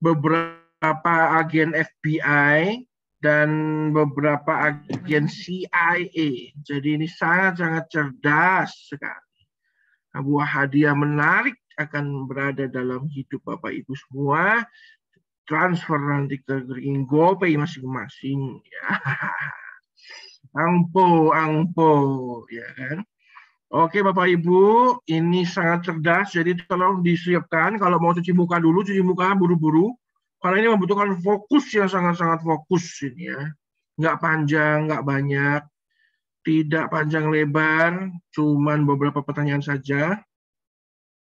beberapa agen FBI dan beberapa agen CIA. Jadi ini sangat-sangat cerdas sekali. Sebuah hadiah menarik akan berada dalam hidup Bapak Ibu semua. Transfer nanti ke rekening GoPay masing-masing. Ya. Angpo, ya kan? Oke Bapak Ibu, ini sangat cerdas, jadi tolong disiapkan. Kalau mau cuci muka dulu, cuci muka buru-buru. Karena ini membutuhkan fokus yang sangat-sangat fokus ini ya. Nggak panjang, nggak banyak. Tidak panjang lebar, cuman beberapa pertanyaan saja.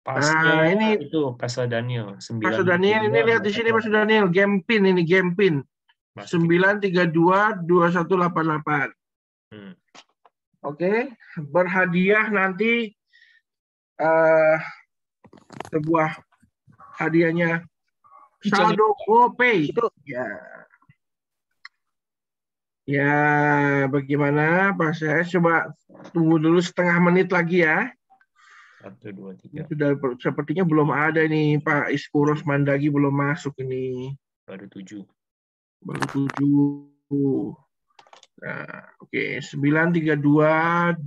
Ini itu Pastor Daniel. Pastor Daniel, ini lihat di sini Pastor Daniel, game pin ini, game pin. 9322188. Oke, berhadiah nanti sebuah hadiahnya saldo GoPay. Ya, bagaimana Pak? Saya coba tunggu dulu setengah menit lagi ya. 1, 2, 3. Sudah sepertinya belum ada nih Pak Iskuros Mandagi belum masuk ini. Baru 7. Baru 7. Nah, oke, 9322188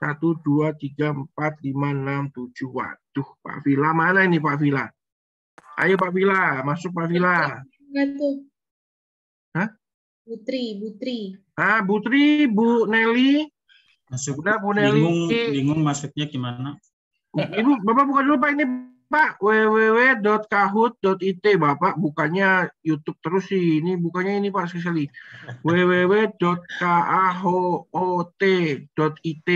1234567. Waduh, Pak Vila mana ini Pak Vila? Ayo Pak Vila, masuk Pak Vila. Hah? Butri. Butri, Bu Nelly. Masuk. Udah Bu Nelly. Bingung masuknya gimana? Ibu, Bapak buka dulu Pak ini Pak, www.kahoot.it. Bapak bukannya YouTube terus sih. Ini bukannya ini Pak sekali. www.kahoot.it.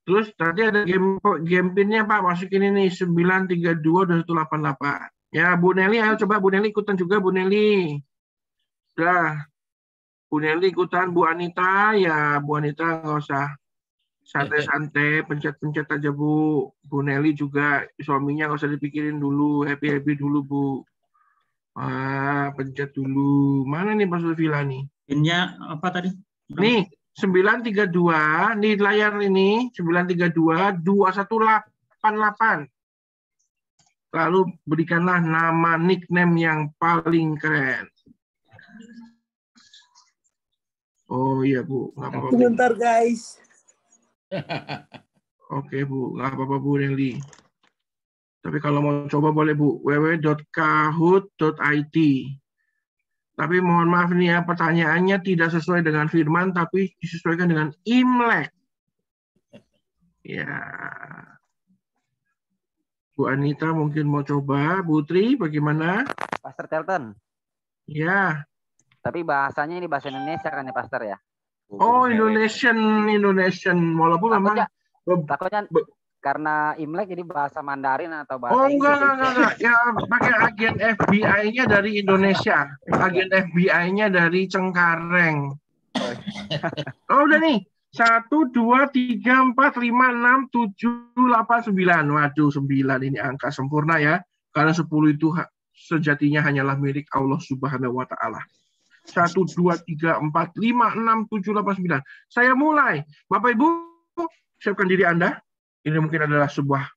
Terus tadi ada game pinnya Pak, masukin ini 9322188. Ya Bu Nelly, ayo coba Bu Nelly ikutan juga Bu Nelly. Udah. Bu Nelly ikutan, Bu Anita, ya Bu Anita nggak usah santai-santai, pencet-pencet aja Bu. Bu Nelly juga suaminya nggak usah dipikirin dulu, happy-happy dulu Bu. Pencet dulu. Mana nih Pak Vila nih? Pinnya apa tadi? Nih 932 di layar ini 9322188. Lalu berikanlah nama nickname yang paling keren. Oh iya Bu, nggak apa-apa. Sebentar guys. Oke Bu, nggak apa-apa Bu Nelly. Tapi kalau mau coba boleh Bu, www.kahoot.it. Tapi mohon maaf nih ya, pertanyaannya tidak sesuai dengan firman, tapi disesuaikan dengan Imlek. Ya. Bu Anita mungkin mau coba. Putri, bagaimana? Pastor Charlton. Ya. Tapi bahasanya ini bahasa Indonesia kan ya, Pastor ya? Oh, Indonesian. Walaupun memang takutnya karena Imlek jadi bahasa Mandarin atau bahasa enggak. Ya, pakai agen FBI-nya dari Indonesia. Agen FBI-nya dari Cengkareng. Oh, udah nih. 1, 2, 3, 4, 5, 6, 7, 8, 9. Waduh, 9 ini angka sempurna ya. Karena 10 itu sejatinya hanyalah milik Allah Subhanahu wa Ta'ala. 1, 2, 3, 4, 5, 6, 7, 8, 9. Saya mulai. Bapak Ibu, siapkan diri Anda. Ini mungkin adalah sebuah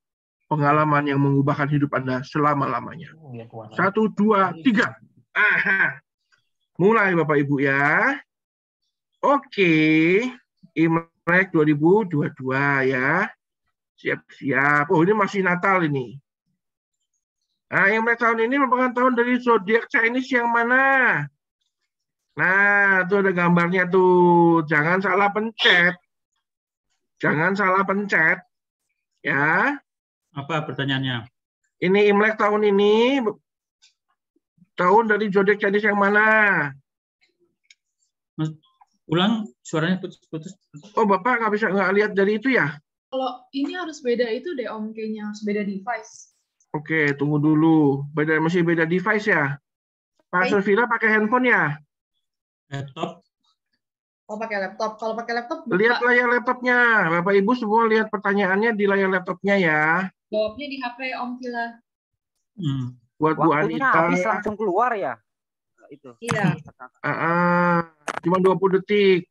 pengalaman yang mengubahkan hidup Anda selama-lamanya. 1, 2, 3. Aha. Mulai Bapak Ibu ya. Oke. Imlek 2022 ya. Siap-siap. Oh, ini masih Natal ini. Nah, Imlek tahun ini merupakan tahun dari zodiak Chinese yang mana? Nah, itu ada gambarnya tuh. Jangan salah pencet. Jangan salah pencet. Ya. Apa pertanyaannya? Ini Imlek tahun ini tahun dari zodiak Chinese yang mana? Ulang, suaranya putus-putus. Oh, Bapak nggak lihat dari itu ya? Kalau ini harus beda itu deh Om, kayaknya harus beda device. Oke, tunggu dulu. Masih beda device ya? Pak Survila pakai handphone ya? Laptop. Oh, pakai laptop. Kalau pakai laptop, Lihat layar laptopnya. Bapak Ibu semua lihat pertanyaannya di layar laptopnya ya. Jawabnya di HP Om Vila. Buat Bu Waktunya Anita. habis langsung keluar ya? Itu. Iya. Cuma 20 detik.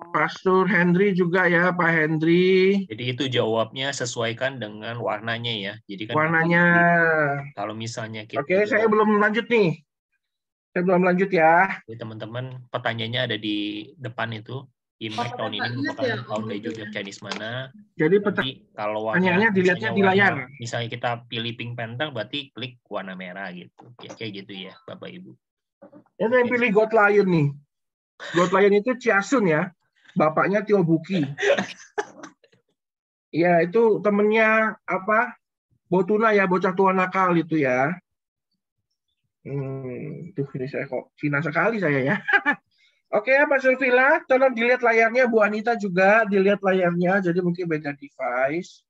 Pastor Hendry juga ya, Pak Hendry. Jadi itu jawabnya sesuaikan dengan warnanya ya. Jadi kan warnanya. Kalau misalnya kita Oke, saya belum lanjut nih. Saya belum lanjut ya. Jadi teman-teman pertanyaannya ada di depan itu. Imlek tahun ini merupakan tahun dari zodiak Chinese mana? Jadi kalau pertanyaannya dilihatnya di layar. Misalnya kita pilih Pink Panther, berarti klik warna merah gitu. Kayak gitu ya, Bapak Ibu. Ini yang pilih God Lion nih. God Lion itu Chiasun ya. Bapaknya Tio Buki. Ya, itu temennya apa? Botuna ya, bocah tua nakal itu ya. Tuh ini saya kok Cina sekali saya ya. Oke, Pak Survila, tolong dilihat layarnya. Bu Anita juga dilihat layarnya, jadi mungkin beda device.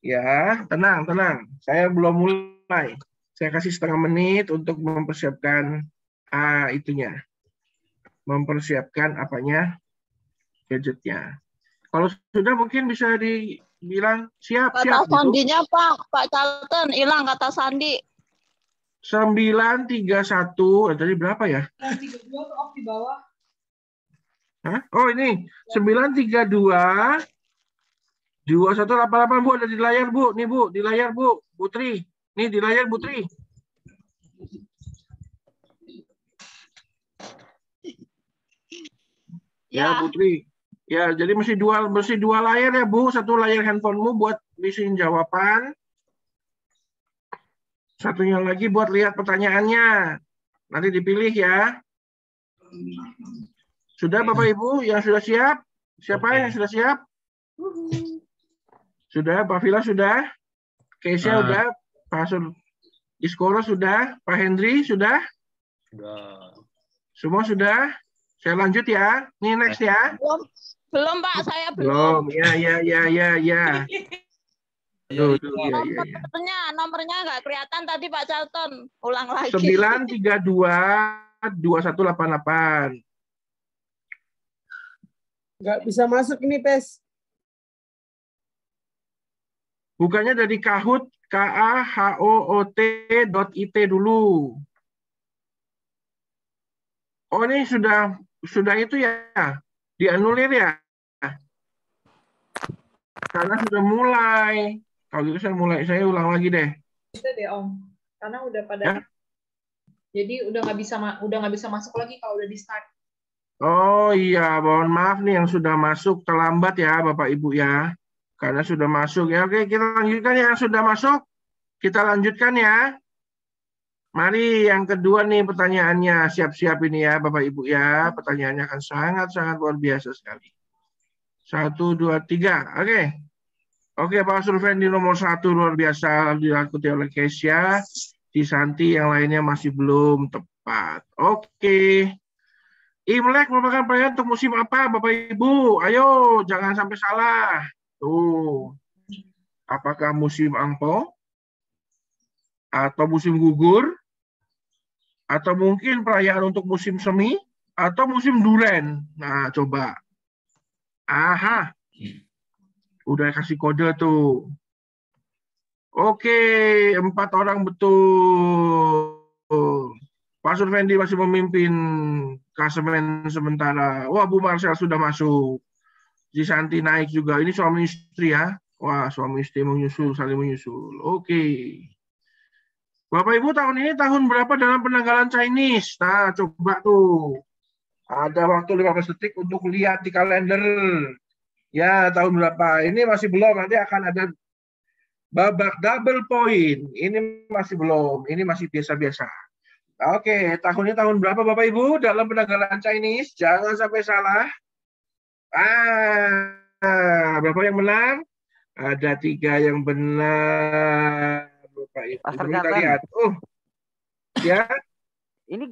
Ya, tenang, tenang. Saya belum mulai. Saya kasih setengah menit untuk mempersiapkan itunya. Mempersiapkan apanya? Gadgetnya. Kalau sudah mungkin bisa dibilang siap. Kata siap, sandinya gitu. Pak Charlton, hilang kata sandi. 931, tadi berapa ya? 932 tuh off di bawah. Hah? Oh ini 932 2188 Bu, ada di layar Bu. Nih Bu, di layar Bu. Putri. Nih di layar Putri. Ya, Putri. Ya, jadi mesti dua layar ya Bu. Satu layar handphonemu buat isiin jawaban. Satunya lagi buat lihat pertanyaannya. Nanti dipilih ya. Sudah Bapak Ibu yang sudah siap? Siapa yang sudah siap? Sudah, Pak Vila sudah? Keisha sudah? Pak Iskoro sudah? Pak Hendry sudah? Sudah. Semua sudah? Saya lanjut ya. Nih next ya. Belum Pak, saya belum. Ya. Nomornya nggak kelihatan tadi Pak Charlton. Ulang lagi. 932 2188. Nggak bisa masuk ini, Pes. Bukannya dari Kahoot, kahoot.it dulu. Oh, ini sudah itu ya. Dianulir ya. Karena sudah mulai. Kalau gitu saya ulang lagi deh. Bisa deh Om. Karena udah pada jadi udah nggak bisa masuk lagi kalau udah di start. Oh iya, mohon maaf nih yang sudah masuk terlambat ya Bapak Ibu ya. Karena sudah masuk ya. Oke, kita lanjutkan yang sudah masuk. Kita lanjutkan ya. Mari yang kedua nih pertanyaannya. Siap-siap ini ya Bapak Ibu ya. Pertanyaannya akan sangat-sangat luar biasa sekali. 1, 2, 3. Oke. Oke, Pak Survendi nomor 1 luar biasa dilakuti oleh Keisha. Di Santi yang lainnya masih belum tepat. Oke. Imlek merupakan perayaan untuk musim apa, Bapak Ibu? Ayo, jangan sampai salah. Tuh. Apakah musim angpau? Atau musim gugur? Atau mungkin perayaan untuk musim semi? atau musim duren? Nah, coba. Aha. Udah kasih kode tuh. Oke, 4 orang betul. Pak Survendi masih memimpin klasemen sementara. Wah, Bu Marcel sudah masuk. Cisanti naik juga. Ini suami istri ya. Wah, suami istri menyusul, saling menyusul. Oke. Bapak Ibu, tahun ini tahun berapa dalam penanggalan Chinese? Nah, coba tuh. Ada waktu 15 detik untuk lihat di kalender. Ya, tahun berapa? Ini masih belum. Nanti akan ada babak double point. Ini masih belum. Ini masih biasa-biasa. Oke, tahun ini tahun berapa Bapak Ibu dalam penanggalan Chinese? Jangan sampai salah. Berapa yang menang? Ada 3 yang benar. Bapak Ibu. Kita lihat. Ya. Ini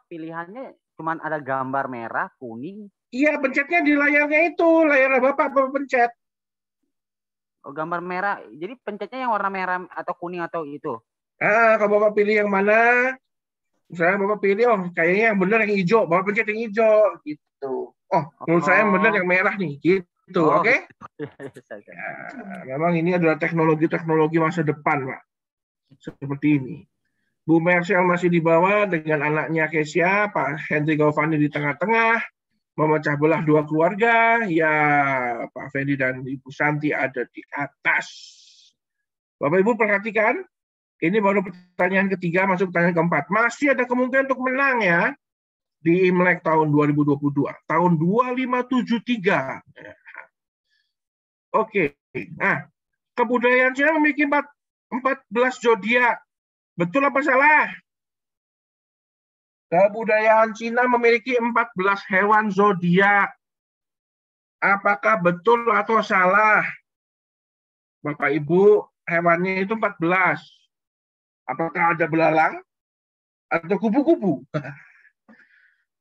pilihannya cuman ada gambar merah, kuning. Iya, pencetnya di layarnya itu. Layar Bapak pencet. Oh, gambar merah. Jadi pencetnya yang warna merah atau kuning atau itu? Kalau Bapak pilih yang mana? Misalnya Bapak pilih, kayaknya yang benar yang hijau. Bapak pencet yang hijau. Gitu. Menurut saya yang benar yang merah nih. Gitu, oke? Ya, memang ini adalah teknologi-teknologi masa depan, Pak. Seperti ini. Bu Marcel masih di bawah dengan anaknya Kesia, Pak Henry Gaufani di tengah-tengah, memecah belah 2 keluarga, ya Pak Fendi dan Ibu Santi ada di atas. Bapak Ibu perhatikan, ini baru pertanyaan ketiga, masuk pertanyaan keempat. Masih ada kemungkinan untuk menang ya, di Imlek tahun 2022, tahun 2573. Oke, nah, kebudayaan Cina memiliki 14 zodiak. Betul apa salah? Kebudayaan Cina memiliki 14 hewan zodiak. Apakah betul atau salah? Bapak Ibu, hewannya itu 14. Apakah ada belalang atau kupu-kupu?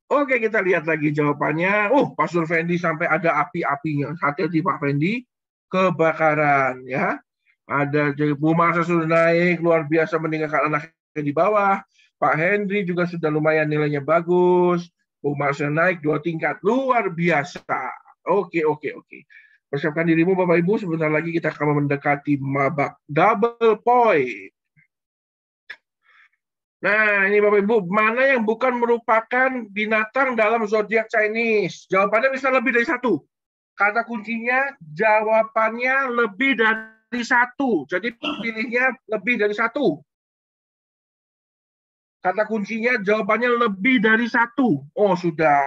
Oke, kita lihat lagi jawabannya. Pak Survendi sampai ada api-apinya. Hati-hati Pak Fendi, kebakaran ya. Ada Bu Marcel sudah naik, luar biasa meninggalkan anaknya di bawah. Pak Henry juga sudah lumayan nilainya bagus. Bu Marcel naik 2 tingkat, luar biasa. Oke. Persiapkan dirimu Bapak Ibu, sebentar lagi kita akan mendekati babak double point. Nah, ini Bapak Ibu, mana yang bukan merupakan binatang dalam zodiak Chinese? Jawabannya bisa lebih dari 1. Kata kuncinya, jawabannya lebih dari 1. Jadi pilihnya lebih dari 1. Kata kuncinya jawabannya lebih dari 1. Sudah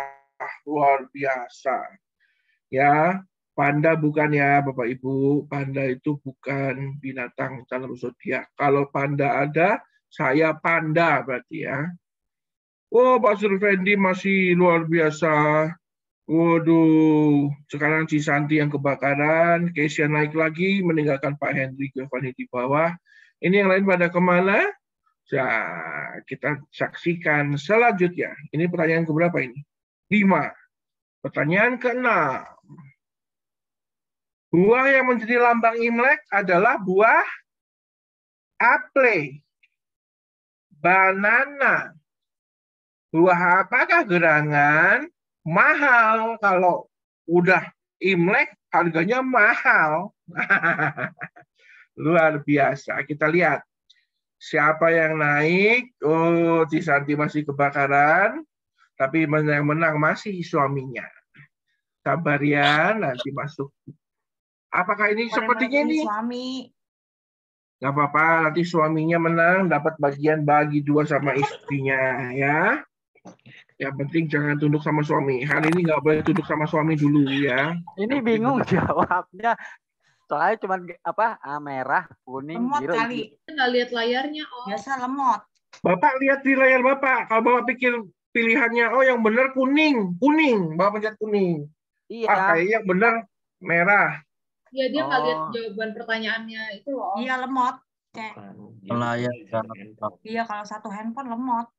luar biasa. Ya, panda bukan ya Bapak Ibu. Panda itu bukan binatang dalam zodiak. Kalau panda ada, saya panda berarti ya. Pak Survendi masih luar biasa. Waduh, sekarang Cisanti yang kebakaran, Kesia naik lagi, meninggalkan Pak Henry Gaufani di bawah. Ini yang lain pada kemana? Kita saksikan selanjutnya. Ini pertanyaan keberapa ini? 5. Pertanyaan ke-6. Buah yang menjadi lambang Imlek adalah buah apel, banana. Buah apakah gerangan? Mahal. Kalau udah Imlek harganya mahal. Luar biasa. Kita lihat siapa yang naik. Cisanti masih kebakaran, tapi yang menang masih suaminya. Sabar ya, nanti masuk. Apakah ini sepertinya ini? Suami. Gak apa-apa, nanti suaminya menang, dapat bagian bagi 2 sama istrinya ya. Yang penting jangan tunduk sama suami. Hari ini nggak boleh tunduk sama suami dulu ya. Ini bingung jawabnya. Soalnya cuma merah, kuning, lemot biru. Kali. Nggak lihat layarnya. Biasa lemot. Bapak lihat di layar Bapak. Kalau Bapak pikir pilihannya yang benar kuning. Bapak pencet kuning. Iya. Kayaknya yang benar merah. Iya, dia nggak lihat jawaban pertanyaannya itu loh. Iya, lemot. Layar. Iya, kalau 1 handphone lemot.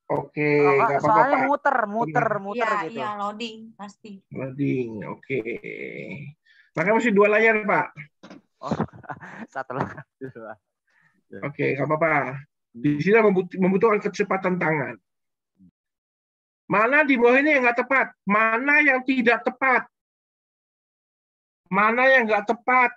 Oke, nggak apa-apa. Soalnya muter gitu. Iya, loading pasti. Loading, oke. Makanya masih 2 layar, Pak. 1 layar. Oke, nggak apa-apa. Di sini membutuhkan kecepatan tangan. Mana di bawah ini yang nggak tepat? Mana yang tidak tepat? Mana yang nggak tepat?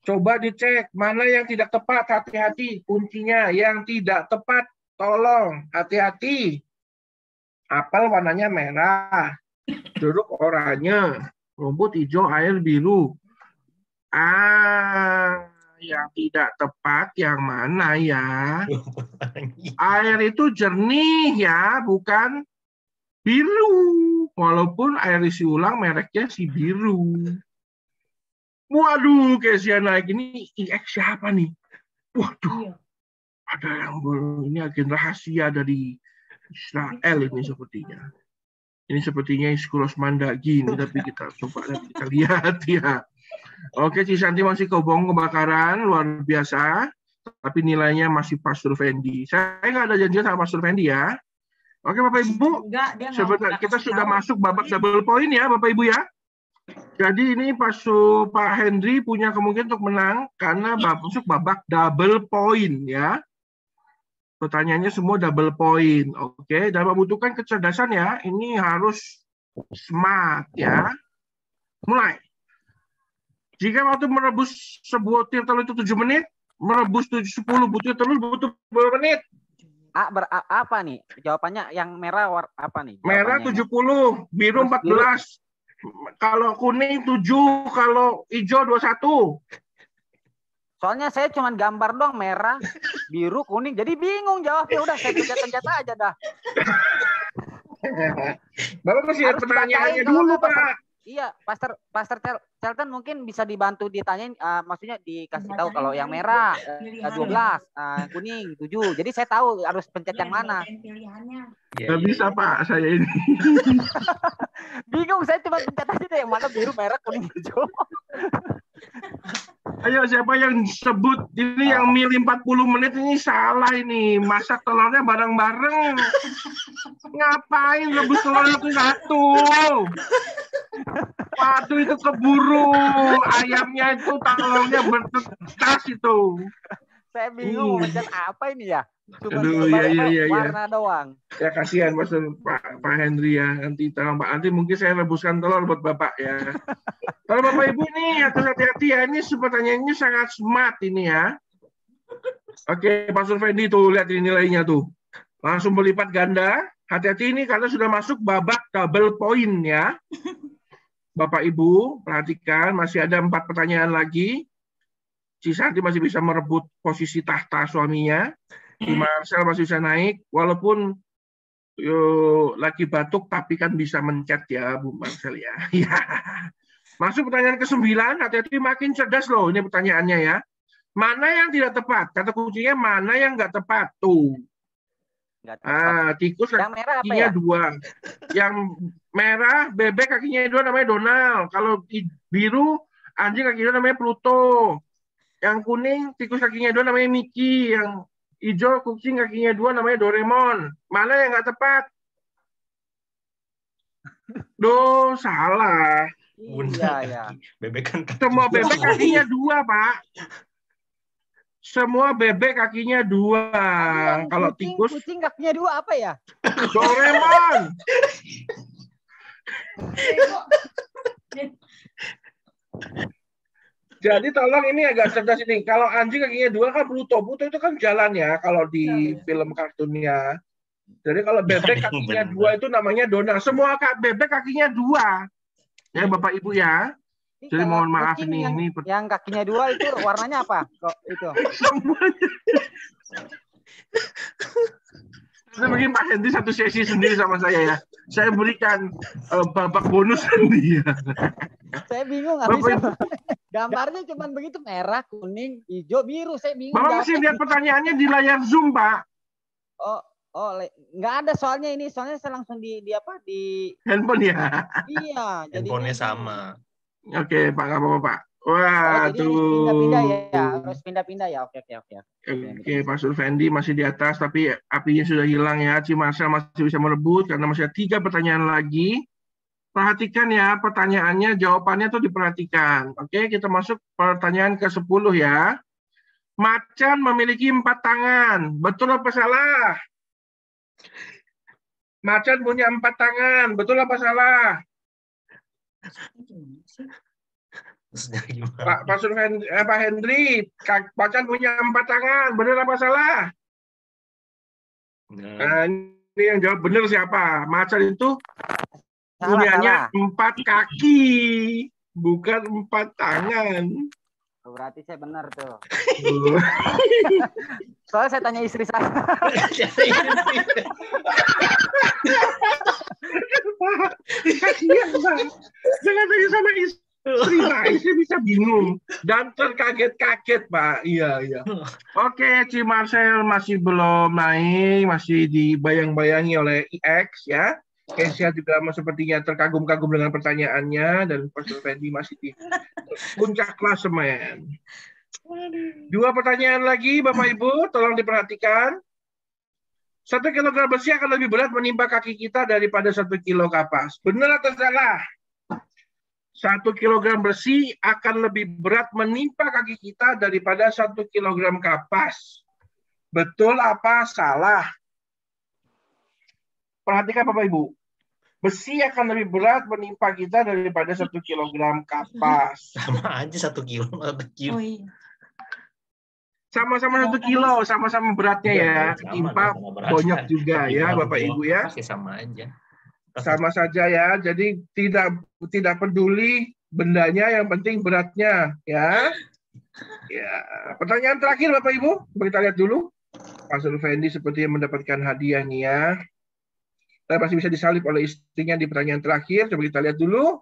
Coba dicek mana yang tidak tepat, hati-hati. Kuncinya yang tidak tepat, tolong hati-hati. Apel warnanya merah, jeruk oranye, rumput hijau, air biru. Yang tidak tepat yang mana ya? Air itu jernih ya, bukan biru. Walaupun air isi ulang mereknya si biru. Waduh, Kesia naik ini IX siapa nih? Waduh, ada yang ini agen rahasia dari Israel ini sepertinya. Ini sepertinya Iskuros Mandagi ini, tapi kita coba nanti kita lihat ya. Oke, Cisanti masih kebakaran luar biasa, tapi nilainya masih Pastor Fendi. Saya nggak ada janji sama Pastor Fendi ya. Oke, Bapak Ibu, kita sudah masuk babak double point ya, Bapak Ibu ya. Jadi ini Pak Henry punya kemungkinan untuk menang karena masuk babak double point ya. Pertanyaannya semua double point, oke. Dan membutuhkan kecerdasan ya. Ini harus smart ya. Mulai. Jika waktu merebus sebuah butir telur itu 7 menit, merebus 10 butir telur butuh berapa menit? Apa nih? Jawabannya yang merah apa nih? Merah 70, biru 14. Kalau kuning 7, kalau hijau 21. Soalnya saya cuma gambar dong, merah, biru, kuning. Jadi bingung jawabnya. Udah saya pencet-pencet aja dah. Bapak masih lihat pertanyaannya dulu, Pak. Iya, Pastor Celton mungkin bisa dibantu ditanyain, maksudnya dikasih tahu kalau yang merah 12, kuning 7. Jadi saya tahu harus pencet yang mana. Nggak bisa, Pak, saya ini. Bingung, saya cuma pencet aja deh yang mana biru, merah, kuning, hijau. Ayo, siapa yang sebut ini yang milih 40 menit ini salah ini. Masak telurnya bareng-bareng. Ngapain rebus telur satu-satu? Waduh, itu keburu. Ayamnya itu telurnya bertetas itu. Saya bingung pencet apa ini ya. Cuma warna doang. Ya kasihan Pak Henry ya. Nanti tolong Pak, nanti mungkin saya rebuskan telur buat Bapak ya. Kalau Bapak Ibu nih hati-hati ya, ini pertanyaannya sangat smart ini ya. Oke, Pastor Fendi tuh lihat ini nilainya tuh. Langsung berlipat ganda. Hati-hati ini karena sudah masuk babak double point ya. Bapak Ibu perhatikan, masih ada 4 pertanyaan lagi. Cisanti masih bisa merebut posisi tahta suaminya. Di Marcel masih bisa naik, walaupun lagi batuk, tapi kan bisa mencet ya, Bu Marcel ya. Masuk pertanyaan ke-9, hati-hati makin cerdas loh ini pertanyaannya ya. Mana yang tidak tepat? Kata kuncinya mana yang nggak tepat? Tuh. Tikus yang merah kakinya apa ya? 2. Yang merah, bebek kakinya 2 namanya Donald. Kalau biru, anjing kakinya 2 namanya Pluto. Yang kuning, tikus kakinya 2 namanya Mickey. Yang hijau, kucing kakinya 2 namanya Doraemon. Mana yang nggak tepat? Salah. Iya. Bebek kan semua bebek kakinya 2, Pak. Semua bebek kakinya 2. Kalau tikus, kucing kakinya 2 apa ya? Doraemon. Jadi tolong ini agak cerdas ini. Kalau anjing kakinya 2 kan Pluto. Pluto itu kan jalan ya kalau di film kartunnya. Jadi kalau bebek kakinya 2 itu namanya Donald. Semua bebek kakinya 2. Ya Bapak Ibu ya. Jadi mohon maaf ini yang kakinya 2 itu warnanya apa? Kok itu? Semuanya. Itu mungkin Pak Hendy satu sesi sendiri sama saya ya. Saya berikan babak bonus nanti ya. Saya bingung nggak bisa. Gambarnya cuma begitu, merah, kuning, hijau, biru. Saya bingung. Bapak masih lihat pertanyaannya di layar Zoom, Pak. Nggak ada soalnya ini. Soalnya saya langsung di handphone ya. Iya. Handphonenya sama. Oke, Pak, nggak apa-apa, Pak. Wah, jadi harus pindah-pindah ya. Oke. Oke, Pak Surfendi masih di atas, tapi apinya sudah hilang ya. Cimarcel masih bisa merebut karena masih ada 3 pertanyaan lagi. Perhatikan ya pertanyaannya, jawabannya tuh diperhatikan. Oke, kita masuk pertanyaan ke-10 ya. Macan memiliki 4 tangan. Betul apa salah? Macan punya 4 tangan. Betul apa salah? Pak Hendri, macan punya 4 tangan. Benar apa salah? Nah, ini yang jawab benar siapa? Macan itu punyanya 4 kaki, bukan 4 tangan. Berarti saya benar tuh. Soalnya saya tanya istri saya. Kasihan, Pak. Jangan tanya sama istri, Pak. Istri bisa bingung dan terkaget-kaget, Pak. Iya. Oke, Ci Marcel masih belum naik, masih dibayang-bayangi oleh IX ya. Kesia juga sepertinya terkagum-kagum dengan pertanyaannya, dan Pastor Fendi masih di puncak klasemen. 2 pertanyaan lagi, Bapak Ibu, tolong diperhatikan. 1 kilogram besi akan lebih berat menimpa kaki kita daripada 1 kilo kapas. Benar atau salah? 1 kilogram besi akan lebih berat menimpa kaki kita daripada 1 kilogram kapas. Betul apa salah? Perhatikan Bapak Ibu. Besi akan lebih berat menimpa kita daripada 1 kilogram kapas. Sama aja 1 kilo. Oh, iya. Sama-sama 1 kilo, sama-sama beratnya ya. Ketimpa bonyok juga ya Bapak Ibu ya. Sama aja. Sama saja ya. Jadi tidak peduli bendanya, yang penting beratnya ya. Ya. Pertanyaan terakhir Bapak Ibu, kita lihat dulu. Pastor Fendi seperti yang mendapatkan hadiah nih ya. Dan masih bisa disalib oleh istrinya di pertanyaan terakhir. Coba kita lihat dulu.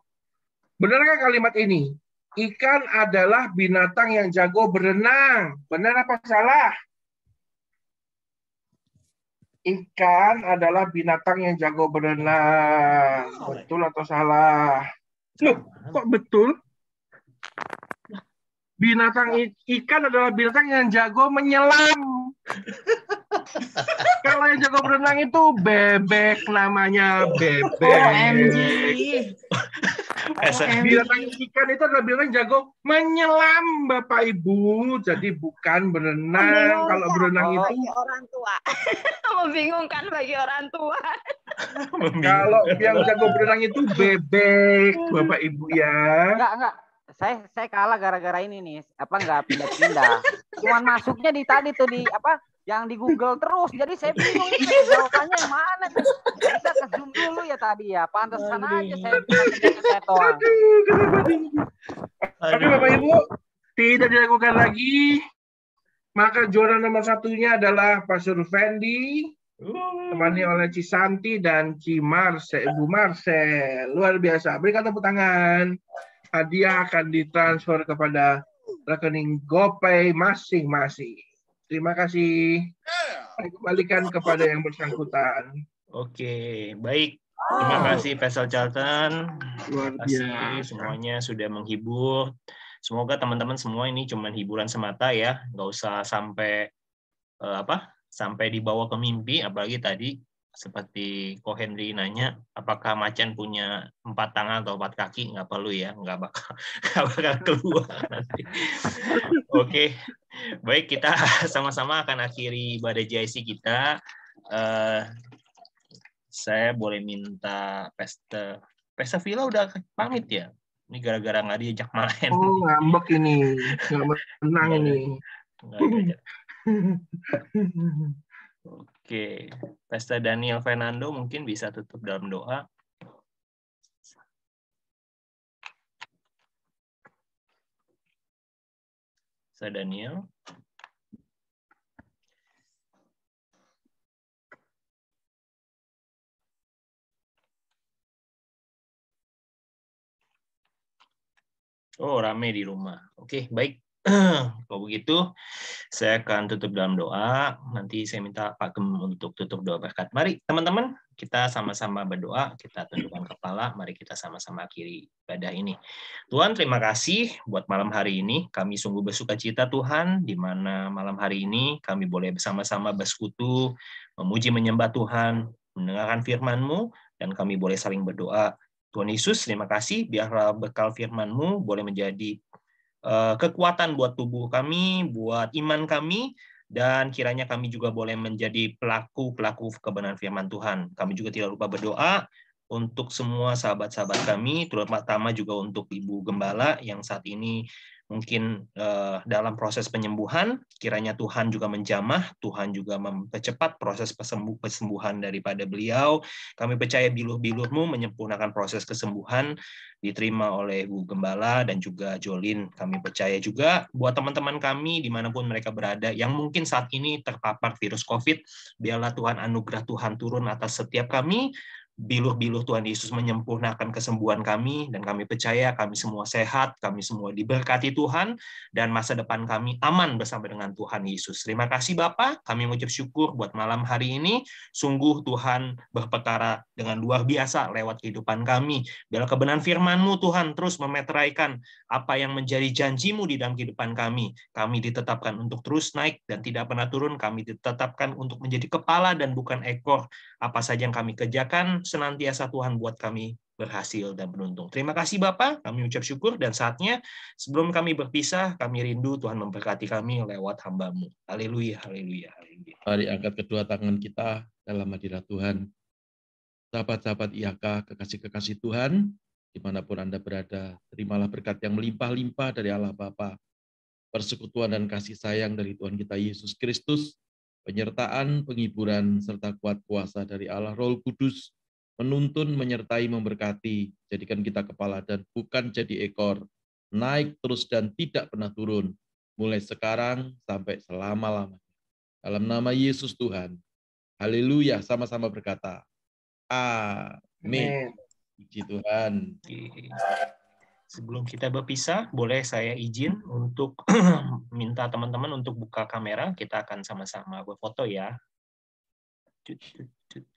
Benarkah kalimat ini? Ikan adalah binatang yang jago berenang. Benar apa salah? Ikan adalah binatang yang jago berenang. Betul atau salah? Loh, kok betul? Ikan adalah binatang yang jago menyelam. Kalau yang jago berenang itu bebek, namanya bebek. OMG. Binatang ikan itu adalah binatang yang jago menyelam, Bapak Ibu. Jadi bukan berenang. Kalau berenang itu bagi orang tua. Membingungkan bagi orang tua. Kalau yang jago berenang itu bebek, Bapak Ibu ya. Enggak. Saya kalah gara-gara ini nih. Enggak pindah-pindah. Cuman masuknya di tadi tuh di yang di Google terus. Jadi saya bingung jawabannya yang mana. Bisa ke zoom dulu ya tadi ya. Pantesan aja saya doang. Oke Bapak Ibu, tidak diragukan lagi. Maka juara nomor 1-nya adalah Pastor Fendi, temani oleh Cisanti dan Ibu Marcel. Luar biasa. Berikan tepuk tangan. Hadiah akan ditransfer kepada rekening GoPay masing-masing. Terima kasih. Saya kembalikan kepada yang bersangkutan. Oke, baik. Terima kasih Pastor Charlton. Luar Terima kasih semuanya sudah menghibur. Semoga teman-teman semua ini cuma hiburan semata ya, nggak usah sampai sampai dibawa ke mimpi. Apalagi tadi seperti Ko Henry nanya, apakah macan punya 4 tangan atau 4 kaki? Nggak perlu ya, nggak bakal keluar nanti. Oke, baik, kita sama-sama akan akhiri ibadah JIC kita. Saya boleh minta Pesta Villa udah pamit ya? Ini gara-gara nggak diajak main. Oh, ngambek ini. Nggak menang ini. Oke, Pesta Daniel Fernando mungkin bisa tutup dalam doa. Pesta Daniel. Oh, rame di rumah. Oke, baik. Kalau begitu, saya akan tutup dalam doa. Nanti saya minta Pak Gem untuk tutup doa berkat. Mari, teman-teman, kita sama-sama berdoa. Kita tundukkan kepala. Mari kita sama-sama akhiri ibadah ini. Tuhan, terima kasih buat malam hari ini. Kami sungguh bersuka cita, Tuhan, di mana malam hari ini kami boleh bersama-sama bersekutu, memuji, menyembah Tuhan, mendengarkan firman-Mu, dan kami boleh saling berdoa. Tuhan Yesus, terima kasih. Biarlah bekal firman-Mu boleh menjadi kekuatan buat tubuh kami, buat iman kami, dan kiranya kami juga boleh menjadi pelaku-pelaku kebenaran firman Tuhan. Kami juga tidak lupa berdoa untuk semua sahabat-sahabat kami, terutama juga untuk Ibu Gembala yang saat ini mungkin dalam proses penyembuhan. Kiranya Tuhan juga menjamah, Tuhan juga mempercepat proses kesembuhan daripada beliau. Kami percaya bilur-bilur-Mu menyempurnakan proses kesembuhan diterima oleh Bu Gembala dan juga Jolin. Kami percaya juga buat teman-teman kami dimanapun mereka berada yang mungkin saat ini terpapar virus COVID, biarlah Tuhan anugerah Tuhan turun atas setiap kami. Bilur-bilur Tuhan Yesus menyempurnakan kesembuhan kami, dan kami percaya kami semua sehat, kami semua diberkati Tuhan, dan masa depan kami aman bersama dengan Tuhan Yesus. Terima kasih Bapa, kami mengucap syukur buat malam hari ini. Sungguh Tuhan berperkara dengan luar biasa lewat kehidupan kami. Biarlah kebenaran firman-Mu Tuhan terus memeteraikan apa yang menjadi janji-Mu di dalam kehidupan kami. Kami ditetapkan untuk terus naik dan tidak pernah turun. Kami ditetapkan untuk menjadi kepala dan bukan ekor. Apa saja yang kami kerjakan, senantiasa Tuhan buat kami berhasil dan beruntung. Terima kasih Bapak, kami ucap syukur, dan saatnya sebelum kami berpisah, kami rindu Tuhan memberkati kami lewat hamba-Mu. Haleluya, haleluya, haleluya. Mari angkat kedua tangan kita dalam hadirat Tuhan. Sahabat-sahabat IHK, kekasih-kekasih Tuhan, dimanapun Anda berada, terimalah berkat yang melimpah-limpah dari Allah Bapa, persekutuan dan kasih sayang dari Tuhan kita Yesus Kristus, penyertaan, penghiburan, serta kuat kuasa dari Allah Roh Kudus, menuntun, menyertai, memberkati, jadikan kita kepala dan bukan jadi ekor, naik terus dan tidak pernah turun, mulai sekarang sampai selama-lamanya. Dalam nama Yesus Tuhan, haleluya, sama-sama berkata, amin. Puji Tuhan. Sebelum kita berpisah, boleh saya izin untuk minta teman-teman untuk buka kamera. Kita akan sama-sama berfoto ya.